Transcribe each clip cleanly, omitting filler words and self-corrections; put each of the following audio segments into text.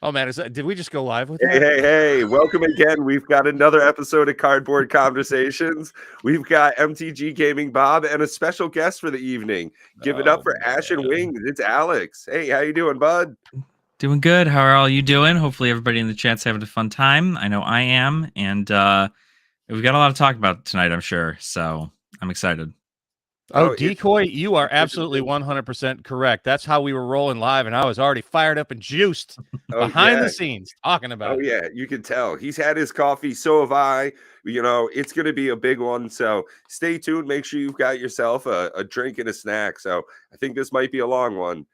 Oh man, did we just go live with that? that? Hey, welcome again. We've got another episode of Cardboard Conversations. We've got MTGGaming Bob and a special guest for the evening. Give it up for Ash and Wings. It's Alex. Hey, how you doing, bud? Doing good. How are all you doing? Hopefully everybody in the chat's having a fun time. I know I am, and we've got a lot to talk about tonight, I'm sure. So I'm excited. Oh, Decoy, you are absolutely 100% correct. That's how we were rolling live, and I was already fired up and juiced behind the scenes talking about it. Yeah, you can tell. He's had his coffee, so have I. You know, it's going to be a big one, so stay tuned. Make sure you've got yourself a drink and a snack. So I think this might be a long one.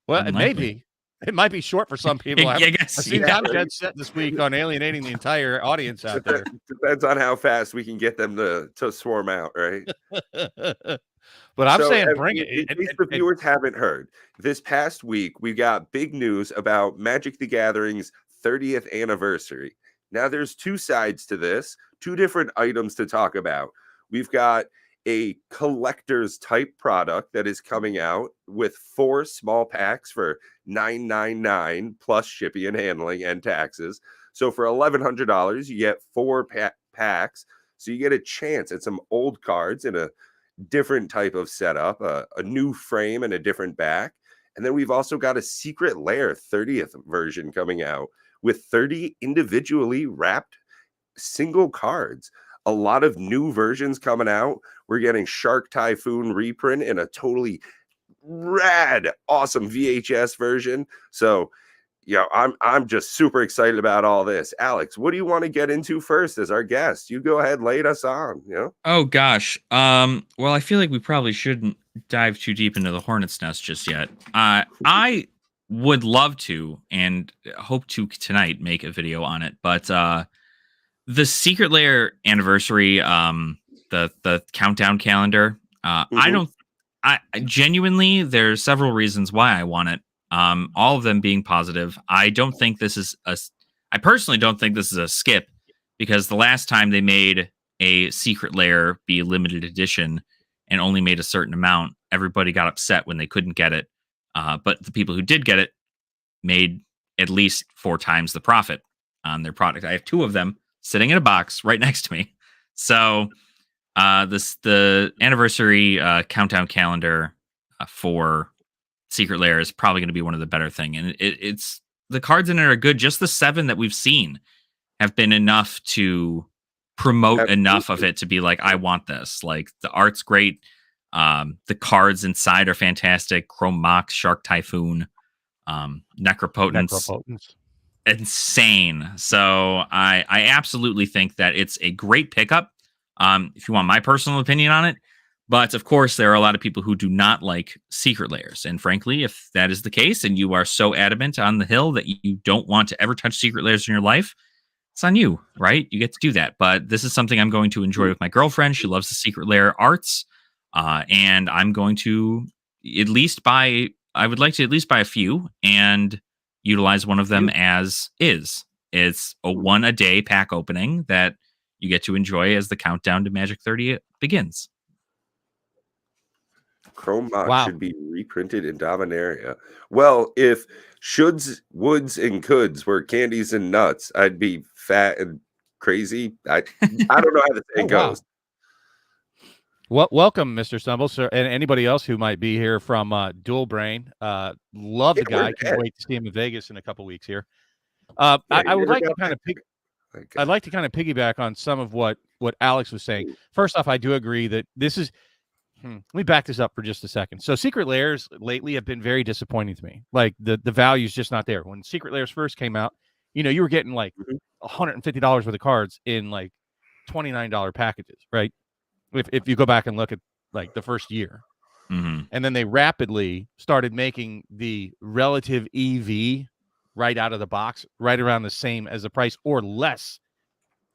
Well, it may be. It might be short for some people. I guess. I seem I'm dead set this week on alienating the entire audience out there. Depends on how fast we can get them to swarm out, right? But I'm saying bring it. In case the viewers haven't heard, this past week we got big news about Magic the Gathering's 30th anniversary. Now there's two sides to this, two different items to talk about. We've got a collector's type product that is coming out with 4 small packs for $9.99 plus shipping and handling and taxes. So for $1,100, you get 4 packs. So you get a chance at some old cards in a different type of setup, a new frame and a different back. And then we've also got a Secret Lair 30th version coming out with 30 individually wrapped single cards. A lot of new versions coming out. We're getting Shark Typhoon reprint in a totally rad, awesome VHS version. So, yeah, I'm just super excited about all this. Alex, what do you want to get into first as our guest? You go ahead, lay us on. You know? Oh gosh. Well, I feel like we probably shouldn't dive too deep into the hornet's nest just yet. I would love to and hope to tonight make a video on it, but the Secret Lair anniversary, the countdown calendar. I genuinely, there's several reasons why I want it. All of them being positive. I personally don't think this is a skip, because the last time they made a Secret Lair be limited edition and only made a certain amount, everybody got upset when they couldn't get it. But the people who did get it made at least 4 times the profit on their product. I have 2 of them sitting in a box right next to me. So the anniversary countdown calendar for Secret Lair is probably going to be one of the better thing. And it's the cards in it are good. Just the 7 that we've seen have been enough to promote enough of it to be like, I want this. Like, the art's great. The cards inside are fantastic. Chrome Mox, Shark Typhoon, Necropotence. Insane. So I absolutely think that it's a great pickup. If you want my personal opinion on it, but of course there are a lot of people who do not like Secret Lairs, and frankly, if that is the case and you are so adamant on the hill that you don't want to ever touch Secret Lairs in your life, it's on you, right? You get to do that. But this is something I'm going to enjoy with my girlfriend. She loves the Secret Lair arts, and I'm going to at least buy. I would like to at least buy a few and utilize one of them as is. It's a 1-a-day pack opening that you get to enjoy as the countdown to Magic 30 begins. Chrome Mox should be reprinted in Dominaria. Well, if shoulds, woulds, and coulds were candies and nuts, I'd be fat and crazy. I don't know how the thing goes. Well, welcome, Mr. Stumble, sir, and anybody else who might be here from Dual Brain. Love the guy. Can't wait to see him in Vegas in a couple weeks here. I would like to kind of I'd like to kind of piggyback on some of what Alex was saying. First off, I do agree that this is. Let me back this up for just a second. So Secret Lairs lately have been very disappointing to me. Like, the value is just not there. When Secret Lairs first came out, you know, you were getting like $150 worth of cards in like $29 packages, right? If you go back and look at like the first year. And then they rapidly started making the relative EV right out of the box, right around the same as the price or less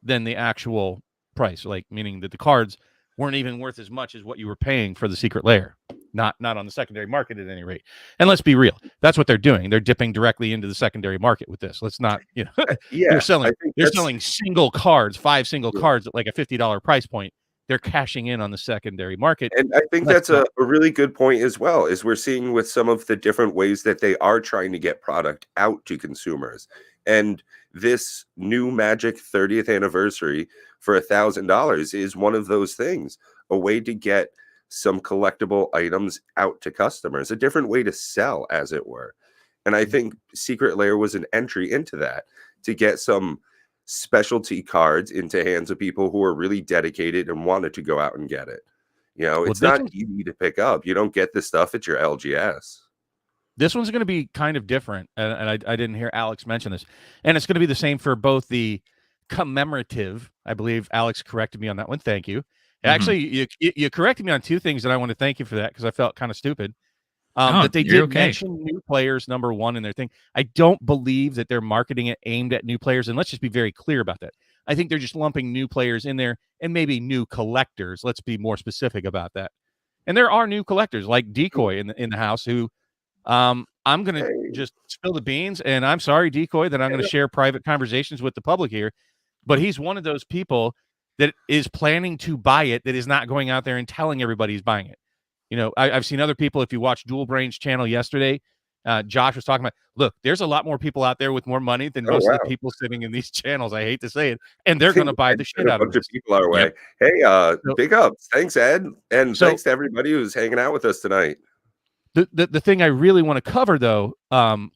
than the actual price. Like, meaning that the cards weren't even worth as much as what you were paying for the Secret Lair. Not on the secondary market at any rate. And let's be real. That's what they're doing. They're dipping directly into the secondary market with this. Let's not, they're selling single cards, 5 single cards at like a $50 price point they're cashing in on the secondary market. And I think that's a really good point as well, is we're seeing with some of the different ways that they are trying to get product out to consumers. And this new Magic 30th anniversary for $1,000 is one of those things, a way to get some collectible items out to customers, a different way to sell, as it were. And I think Secret Lair was an entry into that, to get some specialty cards into hands of people who are really dedicated and wanted to go out and get it. It's not easy to pick up. You don't get this stuff at your LGS. This one's going to be kind of different, and I didn't hear Alex mention this. And it's going to be the same for both the commemorative. I believe Alex corrected me on that one. Thank you. Actually, you corrected me on two things, and I want to thank you for that, because I felt kind of stupid. That they did mention new players, number one, in their thing. I don't believe that they're marketing it aimed at new players, and let's just be very clear about that. I think they're just lumping new players in there, and maybe new collectors. Let's be more specific about that. And there are new collectors like Decoy in the house who I'm going to just spill the beans, and I'm sorry, Decoy, that I'm going to share private conversations with the public here, but he's one of those people that is planning to buy it, that is not going out there and telling everybody he's buying it. I've seen other people. If you watch Dual Brain's channel yesterday, Josh was talking about, look, there's a lot more people out there with more money than most of the people sitting in these channels. I hate to say it. And they're going to buy the shit out of it. People our way. Hey, big ups. Thanks, Ed. And thanks to everybody who's hanging out with us tonight. The thing I really want to cover, though,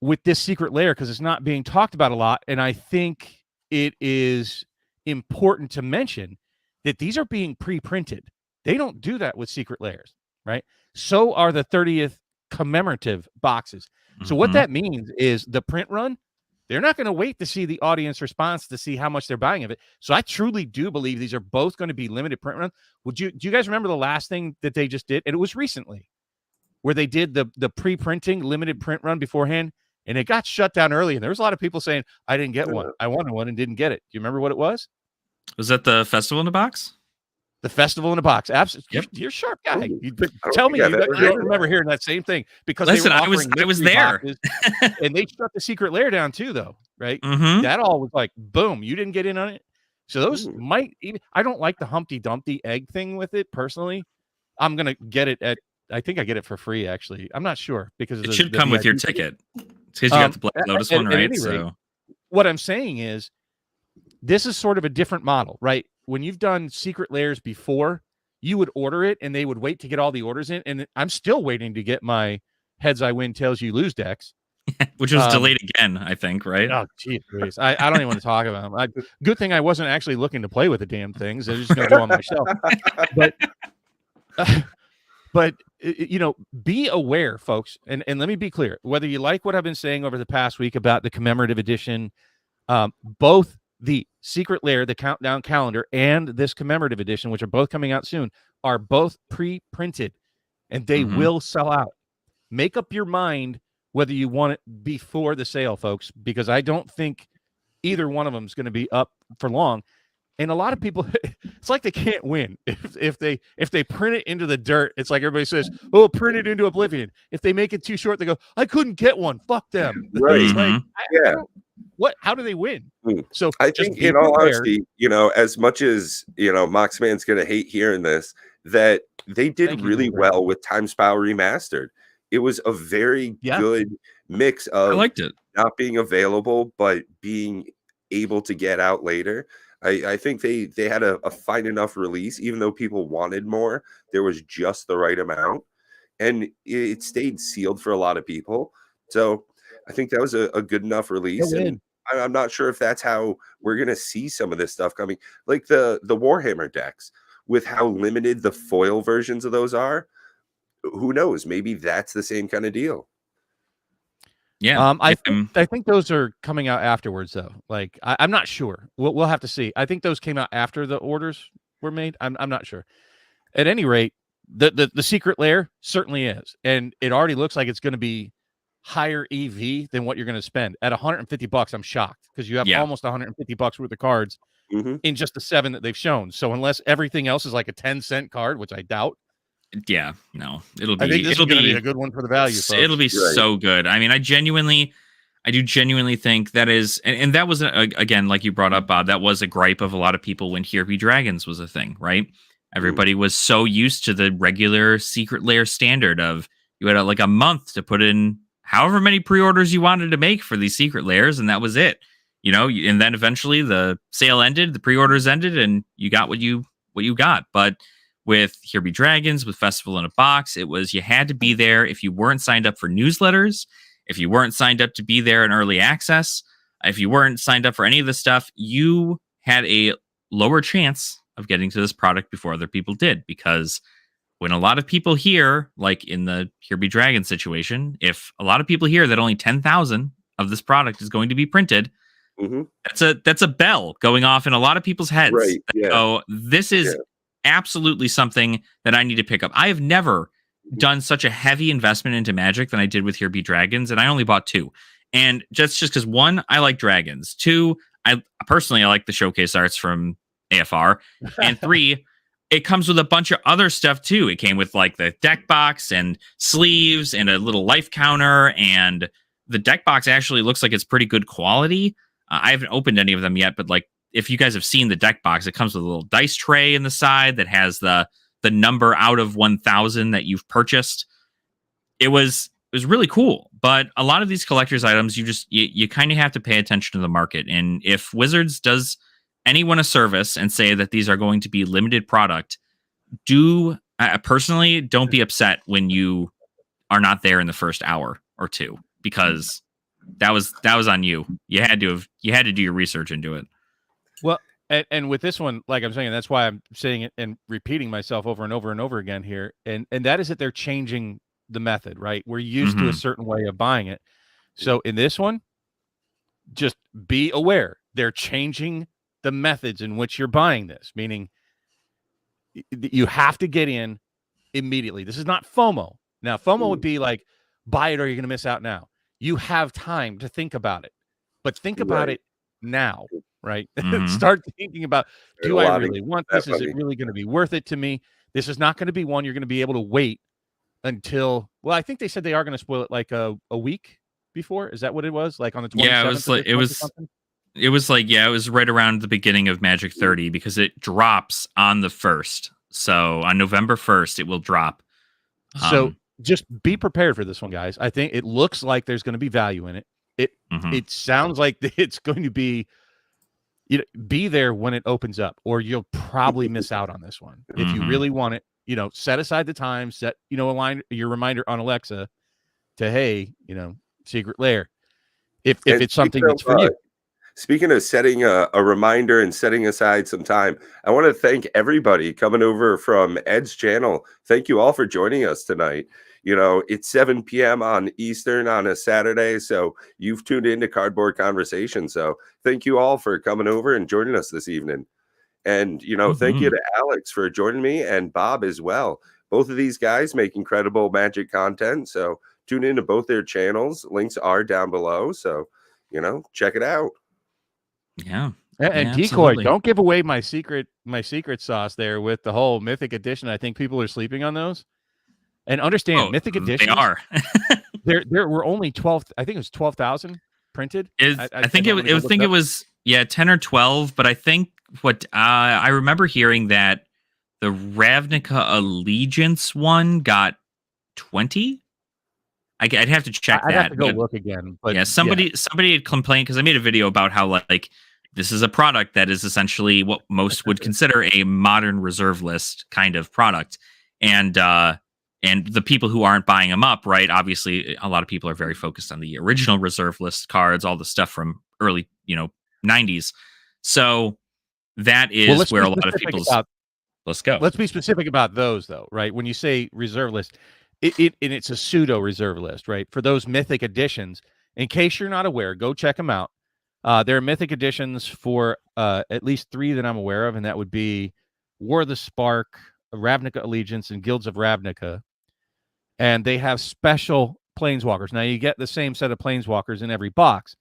with this Secret Lair, because it's not being talked about a lot, and I think it is important to mention that these are being pre-printed. They don't do that with Secret Lairs. Right. So are the 30th commemorative boxes. So what that means is the print run, they're not going to wait to see the audience response to see how much they're buying of it. So I truly do believe these are both going to be limited print run. Do you guys remember the last thing that they just did? And it was recently, where they did the pre-printing limited print run beforehand, and it got shut down early. And there was a lot of people saying, I didn't get one. I wanted one and didn't get it. Do you remember what it was? Was that the Festival in a Box? The Festival in a Box. Absolutely. Yep. You're a sharp guy. Tell me you don't remember hearing that same thing, because listen, I was there. And they shut the Secret Lair down too, though, right? That all was like, boom, you didn't get in on it. So those might even, I don't like the Humpty Dumpty egg thing with it personally. I'm going to get it I think I get it for free, actually. I'm not sure, because it should come with your ticket. It's because you got the Black Lotus one, right? So what I'm saying is, this is sort of a different model, right? When you've done Secret Lairs before, you would order it and they would wait to get all the orders in. And I'm still waiting to get my Heads I Win, Tails You Lose decks. Which was delayed again, I think, right? Oh, geez. I don't even want to talk about them. Good thing I wasn't actually looking to play with the damn things. I was just going to go on my shelf. But be aware, folks. And let me be clear. Whether you like what I've been saying over the past week about the Commemorative Edition, both the Secret Lair, the Countdown Calendar, and this Commemorative Edition, which are both coming out soon, are both pre-printed, and they will sell out. Make up your mind whether you want it before the sale, folks, because I don't think either one of them is going to be up for long. And a lot of people, it's like they can't win. If they print it into the dirt, it's like everybody says, oh, print it into oblivion. If they make it too short, they go, I couldn't get one. Fuck them. Right. Like, how do they win? So I think, in all honesty, as much as Moxman's going to hate hearing this, that they did really well with Time Spell Remastered. It was a very good mix of, I liked it, not being available but being able to get out later. I think they had a fine enough release, even though people wanted more. There was just the right amount, and it stayed sealed for a lot of people. So I think that was a good enough release. And I'm not sure if that's how we're going to see some of this stuff coming. Like the Warhammer decks, with how limited the foil versions of those are, who knows? Maybe that's the same kind of deal. Yeah. I think those are coming out afterwards, though. Like, I'm not sure. We'll have to see. I think those came out after the orders were made. I'm not sure. At any rate, the Secret Lair certainly is. And it already looks like it's going to be higher EV than what you're going to spend. At $150, I'm shocked, because you have almost $150 worth of cards in just the 7 that they've shown. So unless everything else is like a 10-cent card, which I doubt. Yeah, no, it'll be. I think this is going to be a good one for the value. Folks. It'll be so good. I mean, I do genuinely think that is, and that was again, like you brought up, Bob. That was a gripe of a lot of people when Here Be Dragons was a thing, right? Everybody was so used to the regular secret lair standard of you had like a month to put in however many pre-orders you wanted to make for these secret lairs, and that was it. And then eventually the sale ended, the pre-orders ended, and you got what you got. But with Here Be Dragons, with Festival in a Box, it was you had to be there. If you weren't signed up for newsletters, if you weren't signed up to be there in early access, if you weren't signed up for any of this stuff, you had a lower chance of getting to this product before other people did. Because when a lot of people hear, like in the Here Be Dragon situation, if a lot of people hear that only 10,000 of this product is going to be printed, that's a bell going off in a lot of people's heads. Right. Yeah. Oh, this is absolutely something that I need to pick up. I have never done such a heavy investment into Magic than I did with Here Be Dragons, and I only bought 2. And just because 1, I like dragons. 2, I like the showcase arts from AFR, and 3, it comes with a bunch of other stuff too. It came with like the deck box and sleeves and a little life counter, and the deck box actually looks like it's pretty good quality. I haven't opened any of them yet, but like if you guys have seen the deck box, it comes with a little dice tray in the side that has the number out of 1,000 that you've purchased. It was really cool. But a lot of these collector's items, you kind of have to pay attention to the market. And if Wizards does anyone a service and say that these are going to be limited product, personally, don't be upset when you are not there in the first hour or two, because that was on you. You had to do your research into it. Well, and with this one, like I'm saying, that's why I'm saying it and repeating myself over and over and over again here. And that is that they're changing the method, right? We're used to a certain way of buying it. So in this one, just be aware. They're changing the methods in which you're buying this, meaning you have to get in immediately. This is not FOMO. Now, FOMO would be like, buy it or you're going to miss out now. You have time to think about it, but think about it now, right? Start thinking about, do I really want this? Is it really going to be worth it to me? This is not going to be one you're going to be able to wait until, well, I think they said they are going to spoil it like a week before. Is that what it was? Like on the 27th? Yeah, it was right around the beginning of Magic 30, because it drops on the 1st. So on November 1st, it will drop. So just be prepared for this one, guys. I think it looks like there's going to be value in it. It sounds like it's going to be, be there when it opens up, or you'll probably miss out on this one. If you really want it, set aside the time, set, your reminder on Alexa to, hey, Secret Lair. If it's something that's for you. Speaking of setting a reminder and setting aside some time, I want to thank everybody coming over from Ed's channel. Thank you all for joining us tonight. It's 7 p.m. on Eastern on a Saturday, so you've tuned into Cardboard Conversation. So thank you all for coming over and joining us this evening. And, thank you to Alex for joining me, and Bob as well. Both of these guys make incredible Magic content, so tune into both their channels. Links are down below, so, check it out. Yeah. And Decoy, absolutely. Don't give away my secret sauce there with the whole Mythic Edition. I think people are sleeping on those. And understand, Mythic Edition. They are. there were only 12. I think it was 12,000 printed. I think it was 10 or 12. But I think what I remember hearing that the Ravnica Allegiance one got 20. I'd have to check that. I'd have to go look again. But yeah, somebody had complained, because I made a video about how like this is a product that is essentially what most would consider a modern reserve list kind of product, and the people who aren't buying them up, right? Obviously, a lot of people are very focused on the original reserve list cards, all the stuff from early 90s. So that is where a lot of people's. Let's go. Let's be specific about those, though, right? When you say reserve list, it's a pseudo reserve list, right? For those Mythic Editions, in case you're not aware, go check them out. There are Mythic Editions for at least 3 that I'm aware of, and that would be War of the Spark, Ravnica Allegiance, and Guilds of Ravnica. And they have special Planeswalkers. Now, you get the same set of Planeswalkers in every box,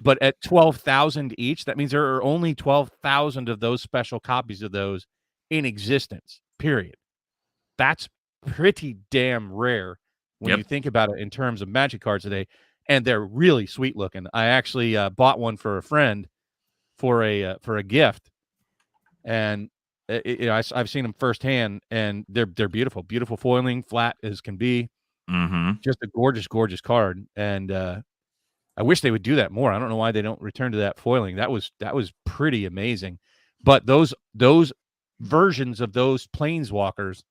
but at 12,000 each, that means there are only 12,000 of those special copies of those in existence, period. That's pretty damn rare when you think about it in terms of Magic cards today, and they're really sweet looking. I actually bought one for a friend for a gift, and I've seen them firsthand, and they're beautiful, beautiful foiling, flat as can be. Just a gorgeous, gorgeous card, and I wish they would do that more. I don't know why they don't return to that foiling. That was pretty amazing. But those versions of those planeswalkers,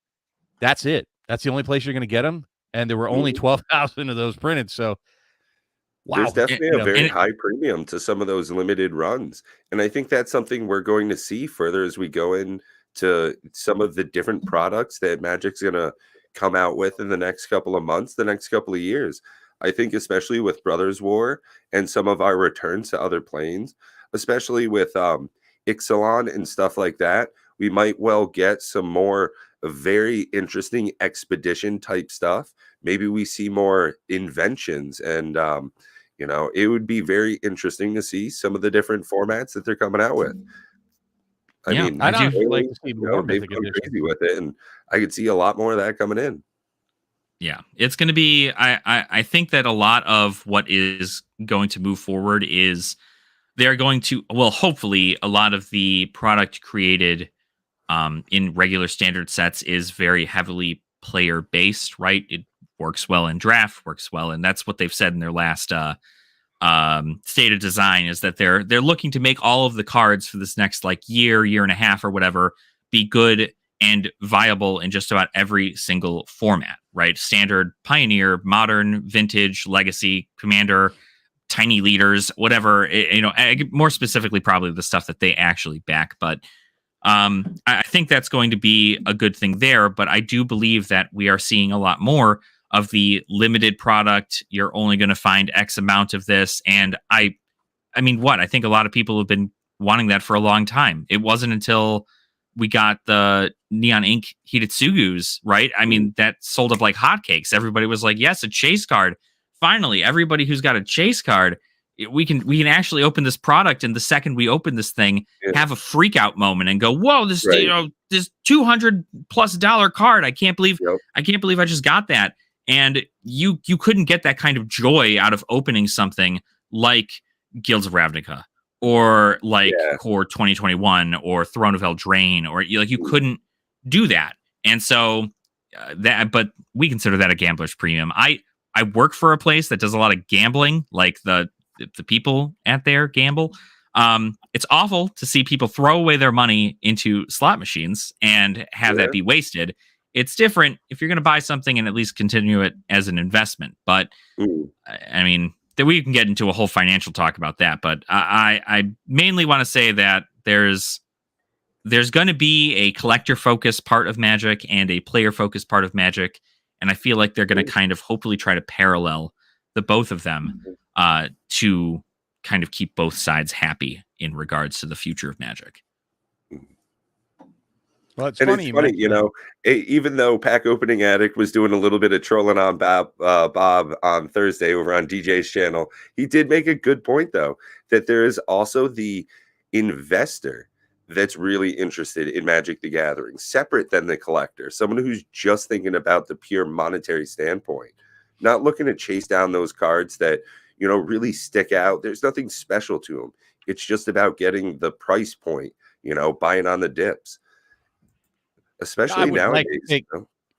that's it. That's the only place you're going to get them, and there were only 12,000 of those printed. So, wow, there's definitely a very high premium to some of those limited runs, and I think that's something we're going to see further as we go into some of the different products that Magic's going to come out with in the next couple of months, the next couple of years. I think especially with Brothers War and some of our returns to other planes, especially with Ixalan and stuff like that, we might well get some more very interesting expedition type stuff. Maybe we see more inventions, and it would be very interesting to see some of the different formats that they're coming out with. I mean, I'd like to see more Mythic Edition. Edition. Crazy with it, and I could see a lot more of that coming in. Yeah, it's going to be. I think that a lot of what is going to move forward is they're going to, well, hopefully, a lot of the product created in regular standard sets is very heavily player based, right? It works well in draft, works well, and that's what they've said in their last state of design, is that they're looking to make all of the cards for this next like year and a half or whatever be good and viable in just about every single format, right? Standard, Pioneer, Modern, Vintage, Legacy, Commander, Tiny Leaders, whatever, more specifically probably the stuff that they actually back. But I think that's going to be a good thing there. But I do believe that we are seeing a lot more of the limited product. You're only going to find X amount of this. And I think a lot of people have been wanting that for a long time. It wasn't until we got the Neon Ink Hitotsugus, right? I mean, that sold up like hotcakes. Everybody was like, yes, a chase card. Finally, everybody who's got a chase card, we can actually open this product, and the second we open this thing, have a freak out moment and go, whoa, this this $200+ card. I can't believe I just got that. And you couldn't get that kind of joy out of opening something like Guilds of Ravnica, or like Core 2021, or Throne of Eldraine, or you couldn't do that. And so but we consider that a gambler's premium. I work for a place that does a lot of gambling, like the people at there gamble. It's awful to see people throw away their money into slot machines and have that be wasted. It's different if you're going to buy something and at least continue it as an investment. But I mean, that we can get into a whole financial talk about that. But I mainly want to say that there's going to be a collector focused part of Magic and a player focused part of Magic. And I feel like they're going to kind of hopefully try to parallel the both of them to kind of keep both sides happy in regards to the future of Magic. Well, it's funny, even though Pack Opening Addict was doing a little bit of trolling on Bob on Thursday over on DJ's channel, he did make a good point, though, that there is also the investor that's really interested in Magic the Gathering, separate than the collector, someone who's just thinking about the pure monetary standpoint, not looking to chase down those cards that, really stick out. There's nothing special to them. It's just about getting the price point, buying on the dips. Especially nowadays.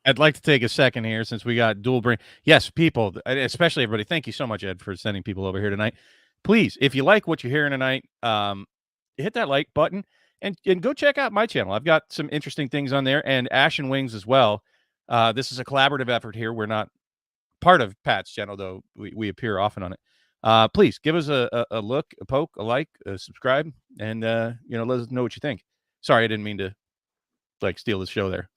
I'd like to take a second here, since we got dual brain. Yes, people, especially everybody. Thank you so much, Ed, for sending people over here tonight. Please, if you like what you're hearing tonight, hit that like button and go check out my channel. I've got some interesting things on there, and Ashen Wings as well. This is a collaborative effort here. We're not part of Pat's channel, though we appear often on it. Please give us a look, a poke, a like, a subscribe, and let us know what you think. Sorry, I didn't mean to steal the show there,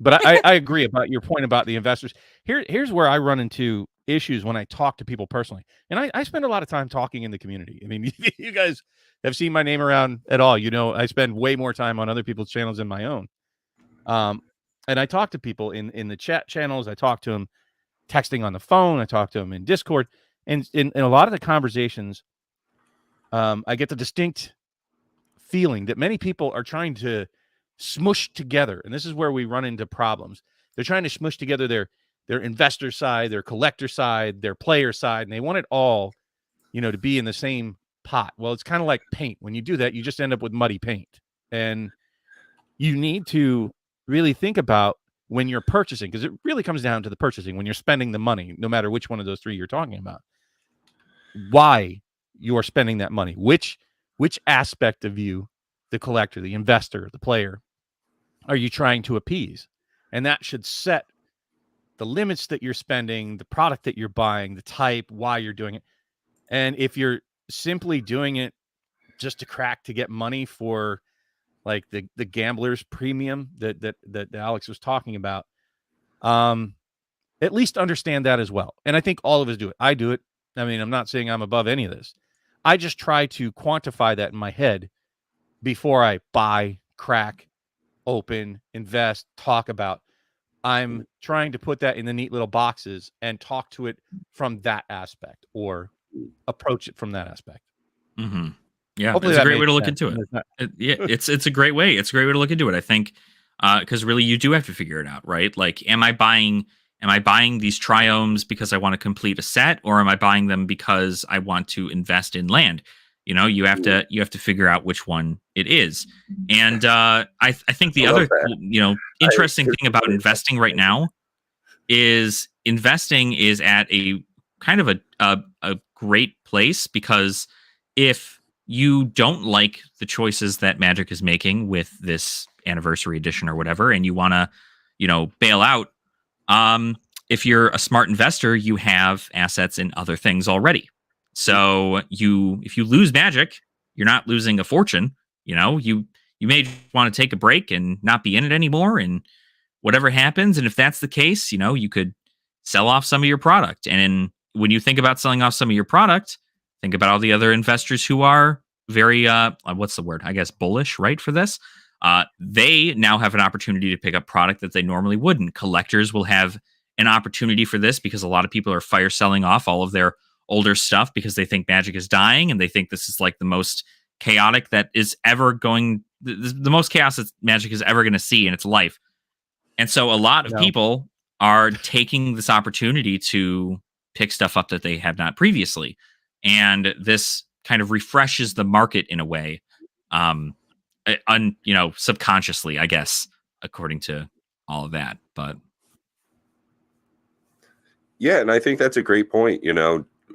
but I agree about your point about the investors. Here's where I run into issues when I talk to people personally, and I spend a lot of time talking in the community. I mean, you guys have seen my name around at all. I spend way more time on other people's channels than my own. And I talk to people in the chat channels. I talk to them texting on the phone. I talk to them in Discord, and in a lot of the conversations, I get the distinct feeling that many people are trying to smush together, and this is where we run into problems. They're trying to smush together their investor side, their collector side, their player side, and they want it all, to be in the same pot. Well, it's kind of like paint. When you do that, you just end up with muddy paint. And you need to really think about when you're purchasing, because it really comes down to the purchasing, when you're spending the money, no matter which one of those three you're talking about, why you are spending that money, which aspect of you, the collector, the investor, the player, are you trying to appease? And that should set the limits that you're spending, the product that you're buying, the type, why you're doing it. And if you're simply doing it just to crack to get money for like the gambler's premium that Alex was talking about, at least understand that as well. And I think all of us do it. I do it. I mean, I'm not saying I'm above any of this. I just try to quantify that in my head before I buy, crack, open, invest, talk about. I'm trying to put that in the neat little boxes and talk to it from that aspect, or approach it from that aspect. Mm-hmm. Yeah, Hopefully it's a that great way made to look sense. into it. Yeah, it's a great way. It's a great way to look into it, I think, because really you do have to figure it out, right? Like, am I buying these triomes because I want to complete a set, or am I buying them because I want to invest in land? You know, you have to figure out which one it is. And I think the other interesting thing about investing right now is investing is at a kind of a great place, because if you don't like the choices that Magic is making with this anniversary edition or whatever, and you want to, bail out, if you're a smart investor, you have assets in other things already. So if you lose Magic, you're not losing a fortune. You may want to take a break and not be in it anymore, and whatever happens. And if that's the case, you could sell off some of your product. And when you think about selling off some of your product, think about all the other investors who are very, what's the word? I guess bullish, right, for this. They now have an opportunity to pick up product that they normally wouldn't. Collectors will have an opportunity for this because a lot of people are fire selling off all of their older stuff because they think Magic is dying, and they think this is like the most chaotic that is ever going, the most chaos that Magic is ever going to see in its life. And so a lot of people are taking this opportunity to pick stuff up that they have not previously. And this kind of refreshes the market in a way, subconsciously, I guess, according to all of that. But yeah, and I think that's a great point,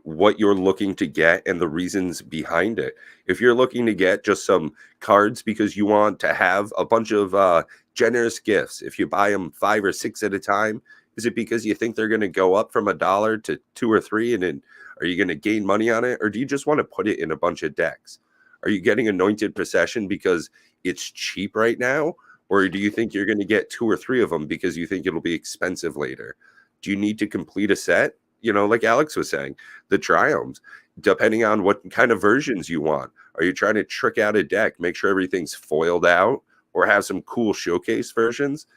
what you're looking to get and the reasons behind it. If you're looking to get just some cards because you want to have a bunch of generous gifts, if you buy them 5 or 6 at a time, is it because you think they're going to go up from $1 to $2 or $3, and then are you going to gain money on it, or do you just want to put it in a bunch of decks? Are you getting Anointed Procession because it's cheap right now, or do you think you're going to get 2 or 3 of them because you think it'll be expensive later? Do you need to complete a set? Like Alex was saying, the triomes, depending on what kind of versions you want. Are you trying to trick out a deck, make sure everything's foiled out, or have some cool showcase versions?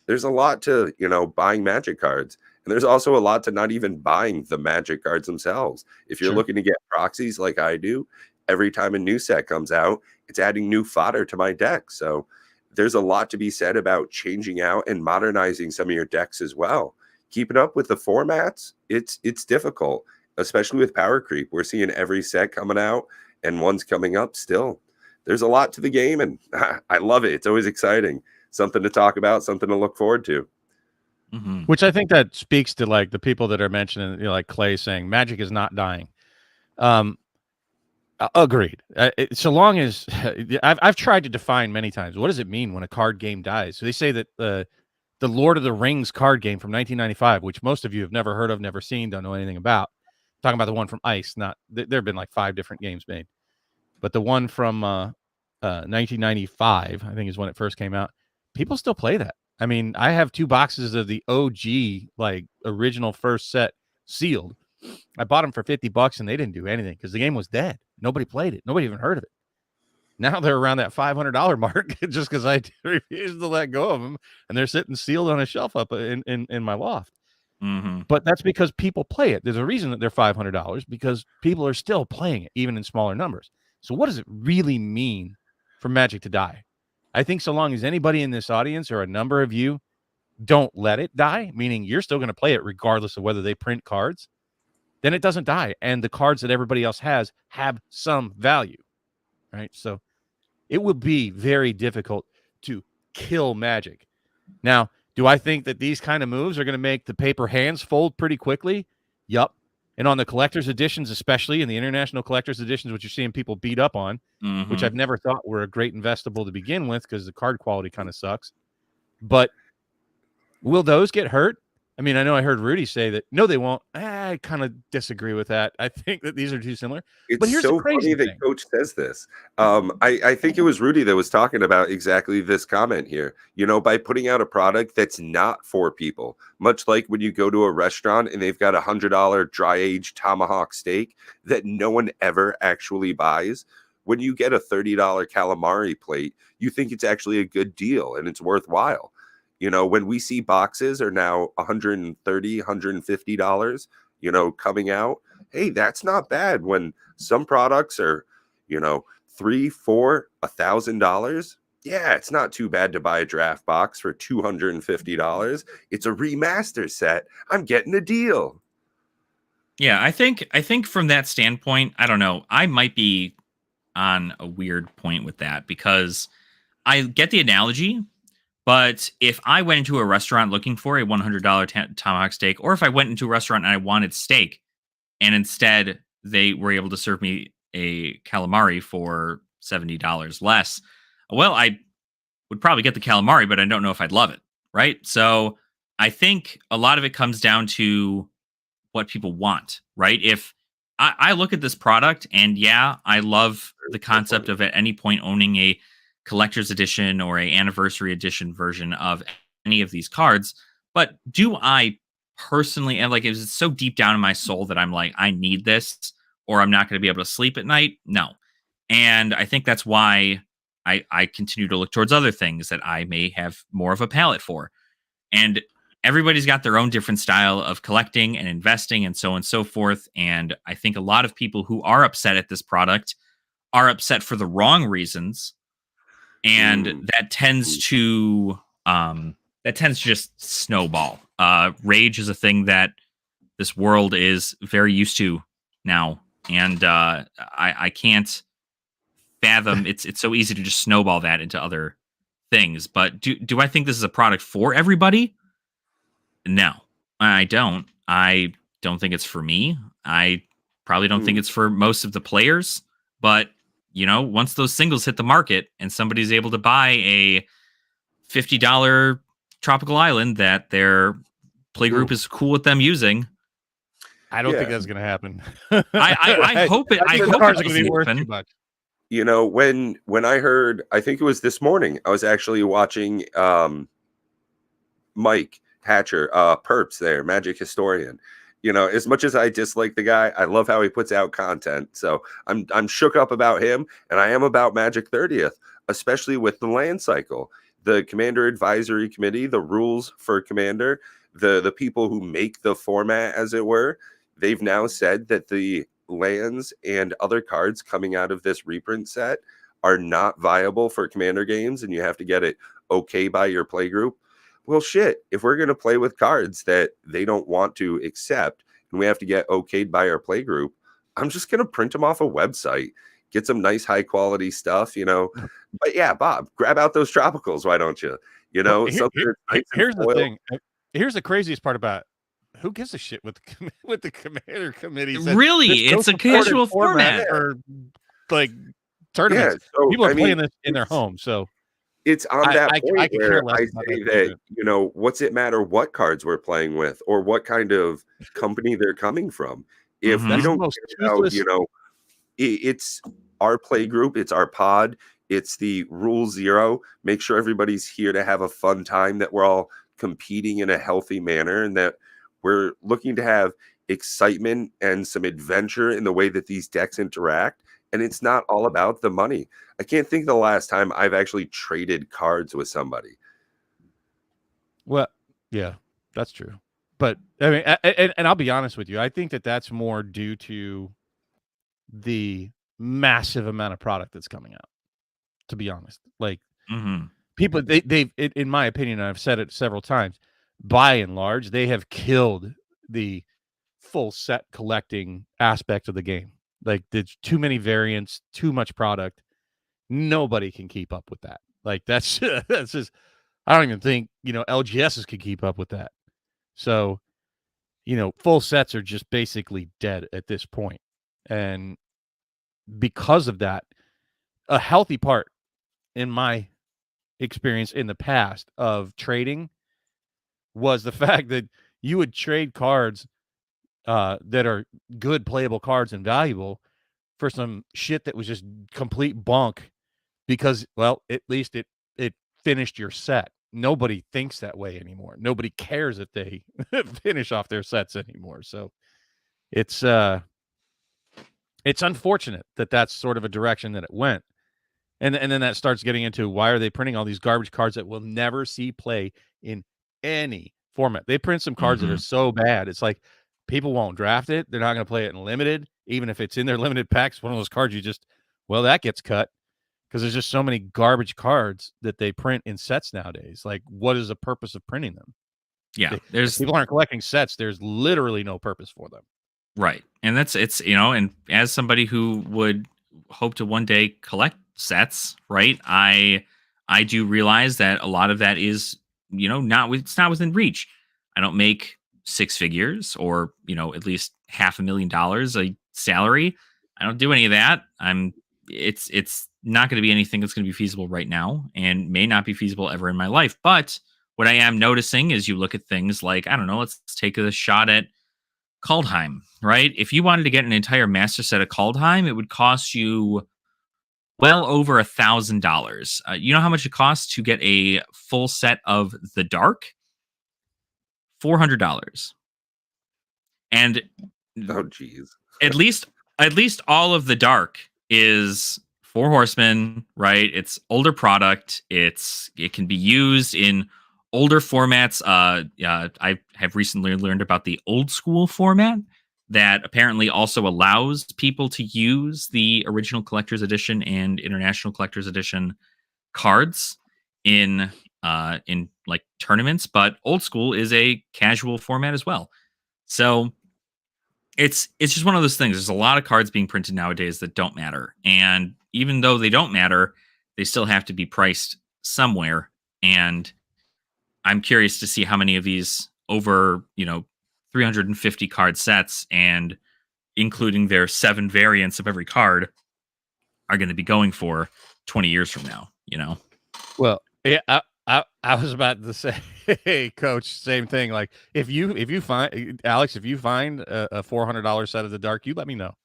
There's a lot to, buying Magic cards. And there's also a lot to not even buying the Magic cards themselves. If you're looking to get proxies like I do, every time a new set comes out, it's adding new fodder to my deck. So there's a lot to be said about changing out and modernizing some of your decks as well. Keeping up with the formats, it's difficult, especially with power creep. We're seeing every set coming out and one's coming up still. There's a lot to the game, and I love it. It's always exciting. Something to talk about, something to look forward to. Mm-hmm. Which I think that speaks to like the people that are mentioning, like Clay saying Magic is not dying. Agreed. So long as I've tried to define many times, what does it mean when a card game dies? So they say that the Lord of the Rings card game from 1995, which most of you have never heard of, never seen, don't know anything about. I'm talking about the one from Ice. There have been like 5 different games made, but the one from 1995, I think, is when it first came out. People still play that. I mean, I have 2 boxes of the OG, like original first set sealed. I bought them for $50 and they didn't do anything because the game was dead. Nobody played it. Nobody even heard of it. Now they're around that $500 mark just because I refused to let go of them, and they're sitting sealed on a shelf up in my loft. Mm-hmm. But that's because people play it. There's a reason that they're $500, because people are still playing it, even in smaller numbers. So what does it really mean for Magic to die? I think so long as anybody in this audience, or a number of you, don't let it die, meaning you're still going to play it regardless of whether they print cards, then it doesn't die. And the cards that everybody else has have some value, right? So it will be very difficult to kill Magic. Now, do I think that these kind of moves are going to make the paper hands fold pretty quickly? Yup. And on the collector's editions, especially in the international collector's editions, which you're seeing people beat up on, which I've never thought were a great investable to begin with because the card quality kind of sucks. But will those get hurt? I mean, I know I heard Rudy say that, no, they won't. I kind of disagree with that. I think that these are too similar. But here's so the crazy funny thing. that Coach says this. I think it was Rudy that was talking about exactly this comment here. You know, by putting out a product that's not for people, much like when you go to a restaurant and they've got $100 dry-aged Tomahawk Steak that no one ever actually buys. When you get a $30 calamari plate, you think it's actually a good deal and it's worthwhile. You know, when we see boxes are now $130, $150, you know, coming out, hey, that's not bad. When some products are, you know, $300, $400, $1,000, yeah, it's not too bad to buy a draft box for $250. It's a remaster set. I'm getting a deal. Yeah, I think from that standpoint, I don't know. I might be on a weird point with that because I get the analogy. But if I went into a restaurant looking for a $100 Tomahawk Steak, or if I went into a restaurant and I wanted steak, and instead they were able to serve me a calamari for $70 less, well, I would probably get the calamari, but I don't know if I'd love it, right? So I think a lot of it comes down to what people want, right? If I look at this product, and yeah, I love the concept of at any point owning a collector's edition or a anniversary edition version of any of these cards, but do I personally, and like, is it so deep down in my soul that I'm like, I need this or I'm not going to be able to sleep at night? No. And I think that's why I continue to look towards other things that I may have more of a palate for. And everybody's got their own different style of collecting and investing and so on and so forth. And I think a lot of people who are upset at this product are upset for the wrong reasons. And that tends to just snowball. Rage is a thing that this world is very used to now, and I can't fathom. It's so easy to just snowball that into other things. But do I think this is a product for everybody? No, I don't. I don't think it's for me. I probably don't think it's for most of the players, but you know, once those singles hit the market and somebody's able to buy a $50 tropical island that their playgroup is cool with them using, I don't think that's going to happen. I hope it. I hope it's going to be worth too much. You know, when I heard, I think it was this morning, I was actually watching Mike Hatcher, Perps there, Magic Historian. You know, as much as I dislike the guy, I love how he puts out content. So I'm shook up about him, and I am about Magic 30th, especially with the land cycle, the Commander Advisory Committee, the rules for Commander, the people who make the format, as it were. They've now said that the lands and other cards coming out of this reprint set are not viable for Commander games, and you have to get it okay by your playgroup. Well, shit, if we're going to play with cards that they don't want to accept and we have to get okayed by our playgroup, I'm just going to print them off a website, get some nice high quality stuff, you know. But yeah, Bob, grab out those tropicals. Why don't you? You know, here's the thing. Here's the craziest part about it. Who gives a shit with the Commander Committee? Really, it's a casual format or like tournaments. Yeah, so, people are playing this in their home, so it's on that point where I say that, you know, what's it matter what cards we're playing with or what kind of company they're coming from? If we don't care about, you know, it's our play group, it's our pod, it's the rule zero. Make sure everybody's here to have a fun time, that we're all competing in a healthy manner, and that we're looking to have excitement and some adventure in the way that these decks interact. And it's not all about the money. I can't think of the last time I've actually traded cards with somebody. Well, yeah, that's true. But I mean, and I'll be honest with you, I think that that's more due to the massive amount of product that's coming out. To be honest, like people, they've, in my opinion, and I've said it several times, by and large, they have killed the full set collecting aspect of the game. Like, there's too many variants, too much product. Nobody can keep up with that. Like that's that's just I don't even think, LGSs could keep up with that. So, full sets are just basically dead at this point. And because of that, a healthy part in my experience in the past of trading was the fact that you would trade cards that are good playable cards and valuable for some shit that was just complete bunk because, well, at least it finished your set. Nobody thinks that way anymore. Nobody cares if they finish off their sets anymore. So it's unfortunate that that's sort of a direction that it went. And then that starts getting into why are they printing all these garbage cards that will never see play in any format. They print some cards that are so bad. It's like people won't draft it. They're not going to play it in limited, even if it's in their limited packs. One of those cards that gets cut because there's just so many garbage cards that they print in sets nowadays. Like, what is the purpose of printing them? Yeah, if people aren't collecting sets. There's literally no purpose for them. Right. And and as somebody who would hope to one day collect sets, right? I do realize that a lot of that is, it's not within reach. I don't make six figures or, at least $500,000 a salary. I don't do any of that. It's not going to be anything that's going to be feasible right now and may not be feasible ever in my life. But what I am noticing is you look at things like, I don't know, let's take a shot at Kaldheim, right? If you wanted to get an entire master set of Kaldheim, it would cost you well over $1,000. You know how much it costs to get a full set of the Dark? $400. And oh, geez, at least all of the Dark is 4 Horsemen, right? It's older product. It can be used in older formats. I have recently learned about the old school format that apparently also allows people to use the original collector's edition and international collector's edition cards in like tournaments, but old school is a casual format as well. So it's just one of those things. There's a lot of cards being printed nowadays that don't matter. And even though they don't matter, they still have to be priced somewhere. And I'm curious to see how many of these over, 350 card sets and including their 7 variants of every card are going to be going for 20 years from now, Well, yeah, I was about to say, hey, Coach, same thing. Like if you find Alex, if you find a $400 set of the Dark, you let me know.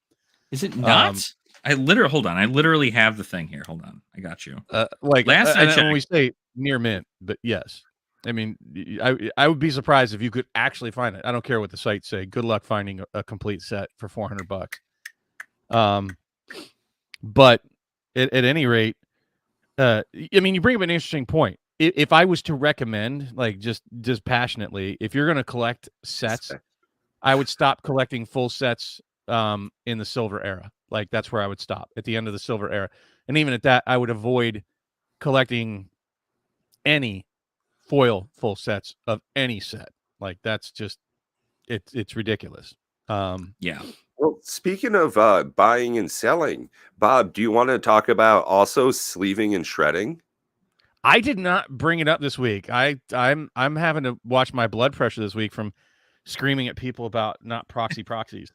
Is it not? Hold on. I literally have the thing here. Hold on. I got you. Last I checked, when we say near mint, but yes. I mean, I would be surprised if you could actually find it. I don't care what the sites say. Good luck finding a complete set for $400. But at any rate, I mean, you bring up an interesting point. If I was to recommend, like just passionately, if you're going to collect sets, I would stop collecting full sets in the silver era. Like that's where I would stop at the end of the silver era. And even at that, I would avoid collecting any foil full sets of any set. Like that's just it's ridiculous. Yeah. Well, speaking of buying and selling, Bob, do you want to talk about also sleeving and shredding? I did not bring it up this week. I'm having to watch my blood pressure this week from screaming at people about not proxies.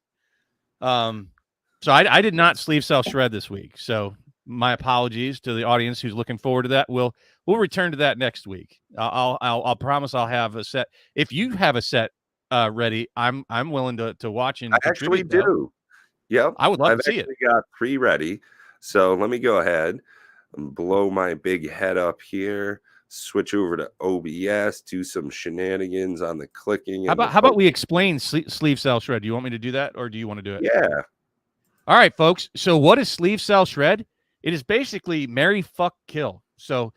So I did not sleeve, sell, shred this week. So my apologies to the audience who's looking forward to that. We'll return to that next week. I'll promise I'll have a set. If you have a set ready, I'm willing to watch and I actually do. Yep, I would love to see it. I've got 3 ready. So let me go ahead and blow my big head up here. Switch over to OBS, do some shenanigans on the clicking. How about we explain sleeve, sell, shred? Do you want me to do that, or do you want to do it? Yeah. All right, folks. So what is sleeve, sell, shred? It is basically marry, fuck, kill. So